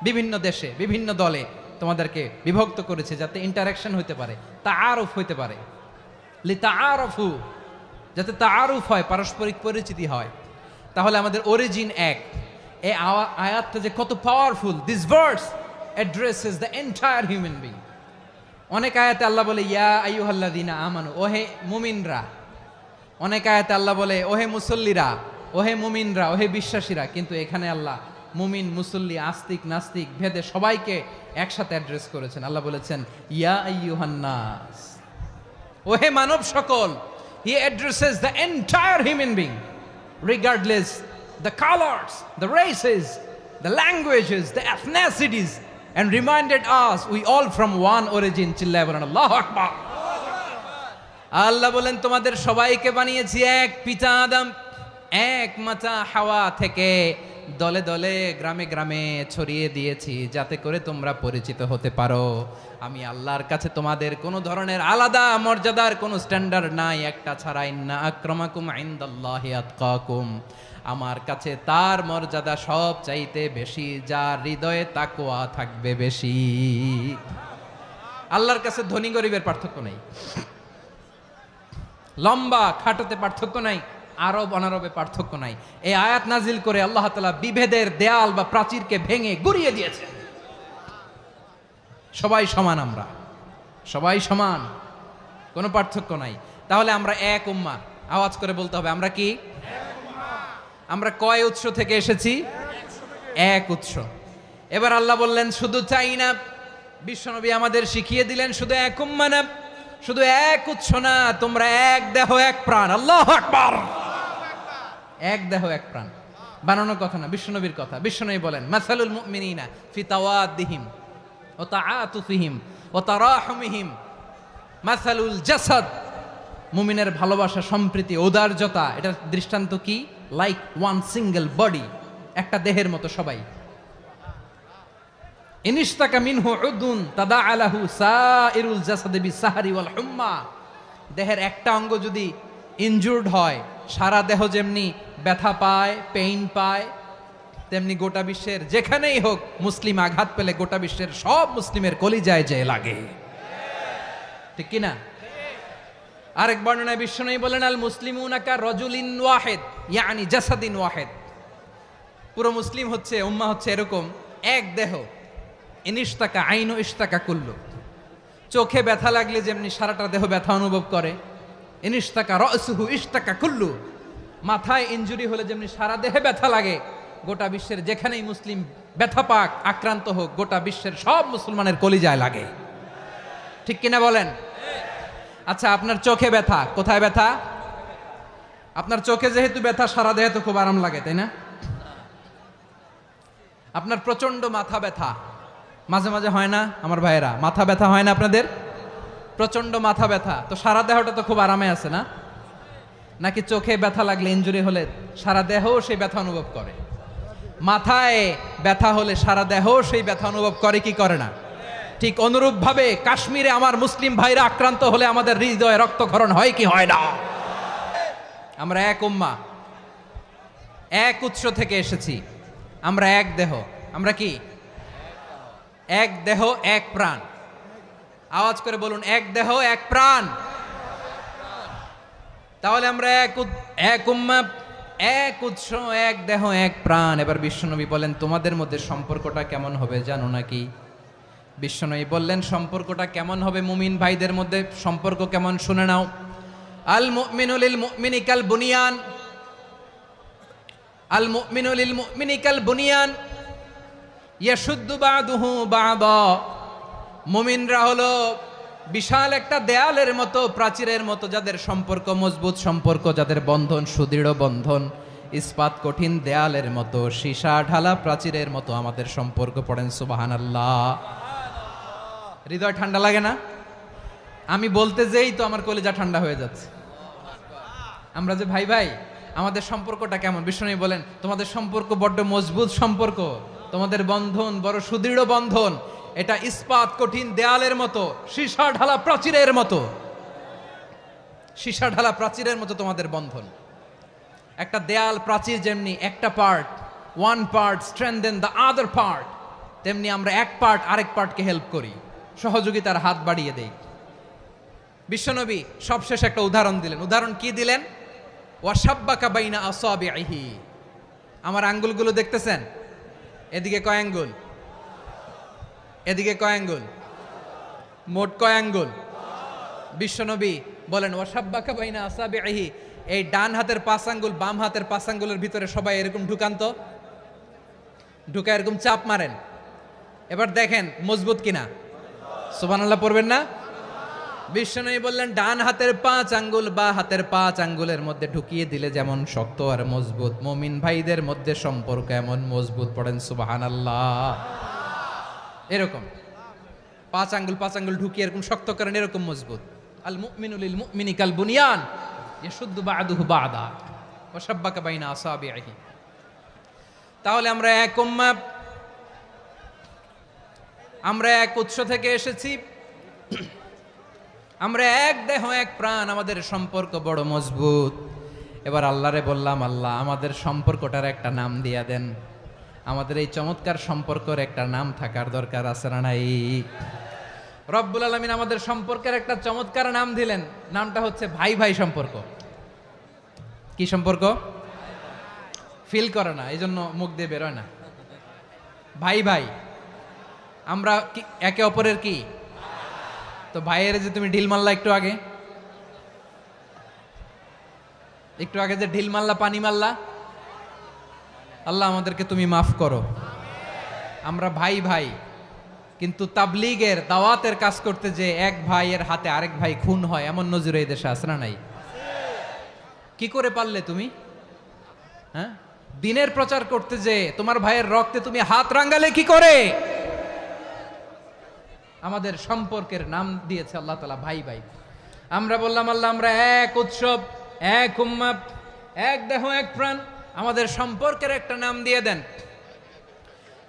বিভিন্ন দেশে বিভিন্ন দলে তোমাদেরকে বিভক্ত করেছে যাতে ইন্টারাকশন হতে পারে, তাআরুফ হতে পারে। লিতাআরফু, যাতে তাআরুফ হয়, পারস্পরিক পরিচিতি হয়। তাহলে আমাদের অরিজিন এক। এই আয়াতটা যে কত powerful! This verse addresses the entire human being. অনেক আয়াতে আল্লাহ বলে, ইয়া আইয়ুহাল্লাযীনা আমানু, ওহে মুমিনরা। অনেক আয়াতে আল্লাহ বলে, ওহে মুসল্লিরা, ওহে মুমিনরা, ওহে বিশ্বাসীরা। কিন্তু এখানে আল্লাহ মুমিন মুসল্লি আস্তিক নাস্তিক ভেদে সবাইকে একসাথে অ্যাড্রেস করেছেন। আল্লাহ বলেছেন, ইয়া আইয়ুহান নাস, ওহে মানব সকল। হি addresses the entire human being regardless the colours, the races, the languages, the এথনিসিটিস, and reminded us we all from one origin. চিল্লায় বলেন আল্লাহু আকবার। আল্লাহ বলেন, তোমাদের সবাইকে বানিয়েছি এক পিতা আদম, এক মাতা হাওয়া থেকে। দলে দলে গ্রামে গ্রামে ছড়িয়ে দিয়েছি যাতে করে তোমরা পরিচিত হতে পারো। আমি আল্লাহর কাছে তোমাদের কোনো ধরনের আলাদা মর্যাদার কোনো স্ট্যান্ডার্ড নাই, একটা ছাড়া। ইন্না আক্রামাকুম ইনদাল্লাহি আতকাকুম, আমার কাছে তার মর্যাদা সব চাইতে বেশি, যার হৃদয়ে তাকওয়া থাকবে বেশি। আল্লাহর কাছে ধনী গরিবের পার্থক্য নাই, লম্বা খাটোতে পার্থক্য নাই, আরব অনারবে পার্থক্য নাই। এই আয়াত নাজিল করে আল্লাহ তাআলা বিভেদের দেয়াল বা প্রাচীরকে ভেঙে গুড়িয়ে দিয়েছেন। সবাই সমান, আমরা সবাই সমান, কোনো পার্থক্য নাই। তাহলে আমরা এক উম্মাহ। আওয়াজ করে বলতে হবে, আমরা কি? আমরা কয় উৎস থেকে এসেছি? এক উৎস। এবার আল্লাহ বললেন, শুধু তাই না, বিশ্বনবী আমাদের শিখিয়ে দিলেন, শুধু এক উম্মাহ না, শুধু এক উৎস না, তোমরা এক দেহ এক প্রাণ। আল্লাহু আকবার। এক দেহ এক প্রাণ বানানোর কথা না, বিশ্বনবীর কথা। বিশ্বনবী বলেন, মাসালুল মুমিনিনা ফি তাওয়াদ্দিহিম ওয়া তাআতুফিহিম ওয়া তারাহুমিহিম মাসালুল জাসাদ। মুমিনের ভালোবাসা, সম্প্রীতি, ঔদার্যতা, এটার দৃষ্টান্ত কি? লাইক ওয়ান সিঙ্গেল বডি, একটা দেহের মতো সবাই। ইনিশতাকা মিনহু উদুন তাদাআ লাহু সাইরুল জাসাদি বিসাহরি ওয়াল হুম্মা। দেহের একটা অঙ্গ যদি ইনজুর্ড হয়, সারা দেহ যেমনি ব্যথা পায়, পেইন পায়, তেমনি গোটা বিশ্বের যেখানেই হোক মুসলিম আঘাত পেলে গোটা বিশ্বের সব মুসলিমের কলিজায় যে লাগে, ঠিক কিনা? আরেক বর্ণনায় বিশ্বনবী বলেন, আল মুসলিমুনা কা রাজুলিন ওয়াহিদ ইয়ানি জাসাদিন ওয়াহিদ। পুরো মুসলিম হচ্ছে, উম্মাহ হচ্ছে এরকম এক দেহ। ইনিশতাকা আইনু ইশতাকা কুল্লু। চোখে ব্যথা লাগলে যেমনি সারাটা দেহ ব্যথা অনুভব করে, ইনিশতাকা রাসুহু ইশতাকা কুল্লু, মাথায় ইনজুরি হলে যেমনি সারা দেহে ব্যথা লাগে, গোটা বিশ্বের যেখানেই মুসলিম ব্যথা পাক, আক্রান্ত হোক, গোটা বিশ্বের সব মুসলমানের কলিজায় লাগে। ঠিক কিনা বলেন? আচ্ছা, আপনার চোখে ব্যথা, কোথায় ব্যথা? আপনার চোখে যেহেতু ব্যথা, সারা দেহে তো খুব আরাম লাগে, তাই না? আপনার প্রচন্ড মাথা ব্যথা মাঝে মাঝে হয় না আমার ভাইয়েরা? মাথা ব্যথা হয় না আপনাদের? প্রচন্ড মাথা ব্যথা, তো সারা দেহটা তো খুব আরামে আছে না? নাকি চোখে ব্যথা লাগলে, ইনজুরি হলে সারা দেহ সেই ব্যথা অনুভব করে? মাথায় ব্যথা হলে সারা দেহ সেই ব্যথা অনুভব করে কি করে না? ঠিক অনুরূপ ভাবে কাশ্মীরে আমার মুসলিম ভাইরা আক্রান্ত হলে আমাদের হৃদয়ে রক্তক্ষরণ হয় কি হয় না? আমরা এক উম্মাহ, এক উৎস থেকে এসেছি, আমরা এক দেহ। আমরা কি? এক দেহ এক প্রাণ। আওয়াজ করে বলুন, এক দেহ এক প্রাণ। তাহলে আমরা এক উম্মাহ, এক উৎস, এক দেহ এক প্রাণ। এবার বিশ্বনবী বলেন, তোমাদের মধ্যে সম্পর্কটা কেমন হবে জানো নাকি? বিশ্বনবী বললেন, সম্পর্কটা কেমন হবে মুমিন ভাইদের মধ্যে? সম্পর্ক কেমন শুনে নাও। আল মুমিনু লিল মুমিনি কাল বুনিয়ান, আল মুমিনু লিল মুমিনি কাল বুনিয়ান ইয়াশুদ্দু বাদুহু বাদা। মুমিনরা হলো বিশাল একটা দেয়ালের মতো, প্রাচীরের মতো, যাদের সম্পর্ক মজবুত সম্পর্ক, যাদের বন্ধন সুদৃঢ় বন্ধন, ইস্পাত কঠিন দেয়ালের মতো, সীসা ঢালা প্রাচীরের মতো আমাদের সম্পর্ক। পড়েন সুবহানাল্লাহ। হৃদয় ঠান্ডা লাগে না? আমি বলতে যেই তো আমার কলিজা ঠান্ডা হয়ে যাচ্ছে। আমরা যে ভাই ভাই, আমাদের সম্পর্কটা কেমন? বিষ্ণু বলেন, তোমাদের সম্পর্ক বড্ড মজবুত সম্পর্ক, তোমাদের বন্ধন বড় সুদৃঢ় বন্ধন, এটা ইস্পাত কঠিন দেয়ালের মতো, সীসা ঢালা প্রাচীরের মতো, সীসা ঢালা প্রাচীরের মতো তোমাদের বন্ধন। একটা দেয়াল প্রাচীর যেমনি একটা part, one part strengthen the other part, তেমনি আমরা এক পার্ট আরেক পার্টকে হেল্প করি, সহযোগিতার হাত বাড়িয়ে দেই। বিশ্বনবী সবশেষ একটা উদাহরণ দিলেন। উদাহরণ কি দিলেন? ওয়াসাব্বাকা বাইনা আসাবিহি। আমার আঙ্গুলগুলো দেখতেছেন? এদিকে কয় আঙ্গুল? এদিকে কয় আঙ্গুল? মোট কয় আঙ্গুল? বিশ্বনবী বলেন, ওয়াসাব্বাকা বাইনা আসাবিহি, এই ডান হাতের 5 আঙ্গুল বাম হাতের 5 আঙ্গুলের ভিতরে সবাই এরকম ঢুকান্ত, ঢুকা এরকম চাপ মারেন। এবার দেখেন মজবুত কিনা। সুবহানাল্লাহ পড়বেন না? বিশ্বনবী বললেন, ডান হাতের 5 আঙ্গুল বা হাতের 5 আঙ্গুলের মধ্যে ঢুকিয়ে দিলে যেমন শক্ত আর মজবুত, মুমিন ভাইদের মধ্যে সম্পর্ক এমন মজবুত। পড়েন সুবহানাল্লাহ। এরকম 5 আঙ্গুল ঢুকিয়ে এরকম শক্ত করেন, এরকম মজবুত। আল মুমিনু লিল মুমিনি কাল বুনিয়ান ইয়াশুদ্দু বাদুহু বাদা ওয়া শাব্বাকা বাইনা আসাবিহি। তাহলে আমরা এক উম্মাহ, আমরা এক উৎস থেকে এসেছি, আমরা এক দেহ এক প্রাণ, আমাদের সম্পর্ক বড় মজবুত। এবার আল্লাহরে বললাম, আল্লাহ আমাদের সম্পর্কটার একটা নাম দিয়া দেন। আমাদের এই চমৎকার সম্পর্কের একটা নাম থাকার দরকার আছে না নাই? রব্বুল আলামিন আমাদের সম্পর্কের একটা চমৎকার নাম দিলেন। নামটা হচ্ছে ভাই ভাই সম্পর্ক। কি সম্পর্ক? ফিল করে না, এই জন্য মুখ দিয়ে বেরোয় না। ভাই ভাই, আমরা একে অপরের কি? তো ভাইয়ের যে তুমি ঢিল মারলা একটু আগে, যে ঢিল মারলা, পানি মারলা, আল্লাহ আমাদেরকে তুমি মাফ করো। আমরা ভাই ভাই, কিন্তু তাবলীগের দাওয়াতের কাজ করতে যে এক ভাইয়ের হাতে আরেক ভাই খুন হয়, এমন নজির এই দেশে আছে না নাই? কি করে পারলে তুমি? হ্যাঁ, দিনের প্রচার করতে যে তোমার ভাইয়ের রক্তে তুমি হাত রাঙ্গালে কি করে? আমাদের সম্পর্কের নাম দিয়েছে আল্লাহ তাআলা ভাই ভাই। আমরা বললাম, আল্লাহ আমরা এক উৎসব, এক উম্মাহ, এক দেহ এক প্রাণ, আমাদের সম্পর্কের একটা নাম দিয়ে দেন।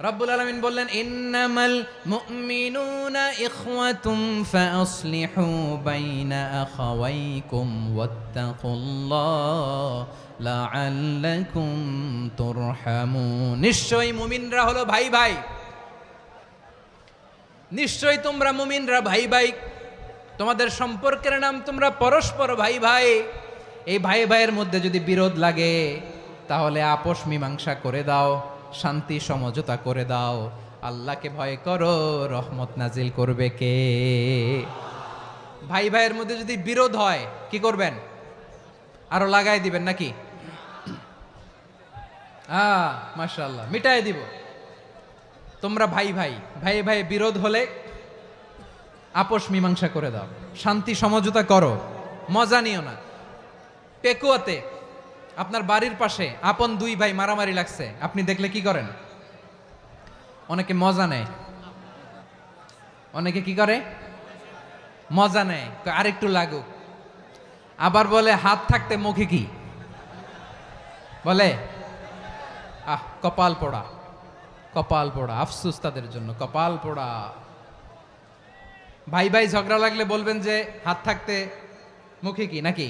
রব্বুল আলামিন বললেন, ইন্নামাল মুমিনুনা ইখওয়াতুম ফাসলিহু বাইনা আখাওয়াইকুম ওয়াত্তাকুল্লাহ লাআল্লাকুম তুরহামুন। নিশ্চয়ই মুমিনরা হলো ভাই ভাই, নিশ্চয়ই তোমরা মুমিনরা ভাই ভাই, তোমাদের সম্পর্কের নাম তোমরা পরস্পর ভাই ভাই। এই ভাই ভাইয়ের মধ্যে যদি বিরোধ লাগে তাহলে আপোষ মীমাংসা করে দাও, শান্তি সমঝোতা করে দাও। আল্লাহকে ভয় করো, রহমত নাজিল করবে কে? ভাই ভাইয়ের মধ্যে যদি বিরোধ হয় কি করবেন? আরো লাগাই দিবেন নাকি? মাশাআল্লাহ, মিটাই দিব। তোমরা ভাই ভাই ভাই ভাই বিরোধ হলে আপোষ মীমাংসা করে দাও, শান্তি সমঝোতা করো, মজা নিও না। পেকুয়াতে আপনার বাড়ির পাশে আপন দুই ভাই মারামারি লাগছে, আপনি দেখলে কি করেন? অনেকে মজা নেয়। অনেকে কি করে? মজা নেয়, আরেকটু লাগুক। আবার বলে হাত থাকতে মুখে কি বলে? কপাল পোড়া, কপাল পোড়া, আফসোস তাদের জন্য, কপাল পোড়া। ভাই ভাই ঝগড়া লাগলে বলবেন যে হাত থাকতে মুখে কি, নাকি?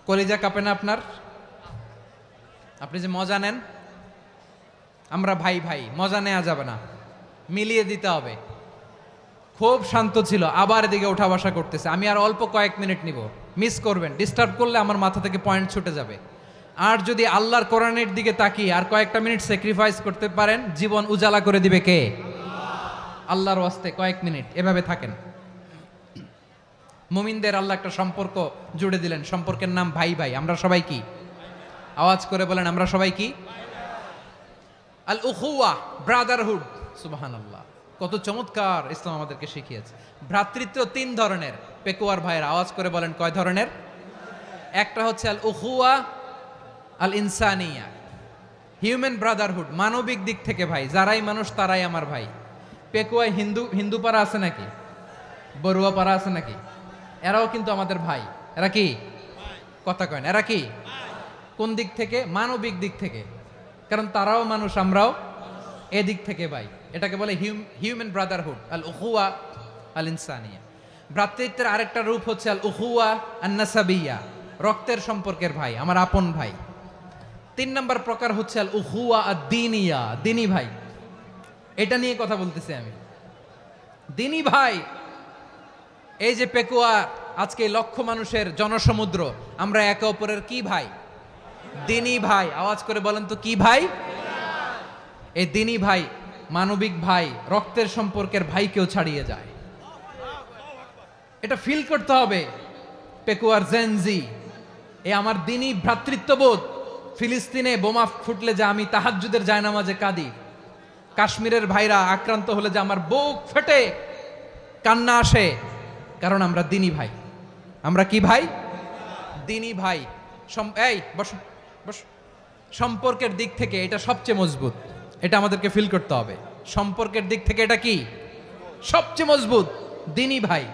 কলিজা কাঁপে না আপনার? আপনি যে মজা নেন। আমরা ভাই ভাই, মজা নেওয়া যাবে না, মিলিয়ে দিতে হবে। খুব শান্ত ছিল, আবার এদিকে উঠা বসা করতেছে। আমি আর অল্প কয়েক মিনিট নিব, মিস করবেন। ডিস্টার্ব করলে আমার মাথা থেকে পয়েন্ট ছুটে যাবে। আর যদি আল্লাহর কোরআনের দিকে তাকিয়ে আর কয়েকটা মিনিট স্যাক্রিফাইস করতে পারেন, জীবন উজালা করে দিবে কে? আল্লাহর ওয়াস্তে কয়েক মিনিট এভাবে থাকেন। মুমিনদের আল্লাহ একটা সম্পর্ক জুড়ে দিলেন, সম্পর্কের নাম ভাই ভাই। আমরা সবাই কি? আওয়াজ করে বলেন, আমরা সবাই কি? আল উখুয়া, ব্রাদারহুড। সুবহানাল্লাহ, কত চমৎকার ইসলাম আমাদেরকে শিখিয়েছে। ভ্রাতৃত্ব তিন ধরনের। পেকুয়ার ভাইয়ের আওয়াজ করে বলেন, কয় ধরনের? একটা হচ্ছে আল উখুয়া আল ইনসানিয়া, হিউম্যান ব্রাদারহুড, মানবিক দিক থেকে ভাই, যারাই মানুষ তারাই আমার ভাই। পেকুয়ায় হিন্দু পাড়া আছে নাকি? বড়ুয়া পাড়া আছে নাকি? এরাও কিন্তু আমাদের ভাই। এরা কি? কথা কয় না, এরা কি? কোন দিক থেকে? মানবিক দিক থেকে। কারণ তারাও মানুষ, আমরাও এদিক থেকে ভাই। এটাকে বলে হিউম্যান ব্রাদারহুড, আল উখুয়া আল ইনসানিয়া। ভ্রাতৃত্বের আরেকটা রূপ হচ্ছে আল উখুয়া আন নাসাবিয়া, রক্তের সম্পর্কের ভাই, আমার আপন ভাই। 3 নম্বর প্রকার হচ্ছে আল উখুয়া আদ-দীনিয়া, দিনী ভাই। এটা নিয়ে কথা বলতেছি আমি। দিনী ভাই, এই যে পেকুয়া, আজকে লক্ষ মানুষের জনসমুদ্র, আমরা একে অপরের কি ভাই? দিনী ভাই। আওয়াজ করে বলেন তো, কি ভাই? এই দিনী ভাই, মানবিক ভাই, রক্তের সম্পর্কের ভাইকেও ছাড়িয়ে যায়। এটা ফিল করতে হবে। পেকুয়ার জেনজি, এ আমার দিনী ভ্রাতৃত্ববোধ। ফিলিস্তিনে বোমা ফুটলে যে আমি তাহাজ্জুদের জায়নামাজে কাঁদি, কাশ্মীরের ভাইরা আক্রান্ত হলে যে আমার বুক ফেটে কান্না আসে, কারণ আমরা দিনী ভাই। আমরা কি ভাই? দিনী ভাই। এই বসো বসো। সম্পর্কের দিক থেকে এটা সবচেয়ে মজবুত, এটা আমাদেরকে ফিল করতে হবে। সম্পর্কের দিক থেকে এটা কি? সবচেয়ে মজবুত, দিনী ভাই।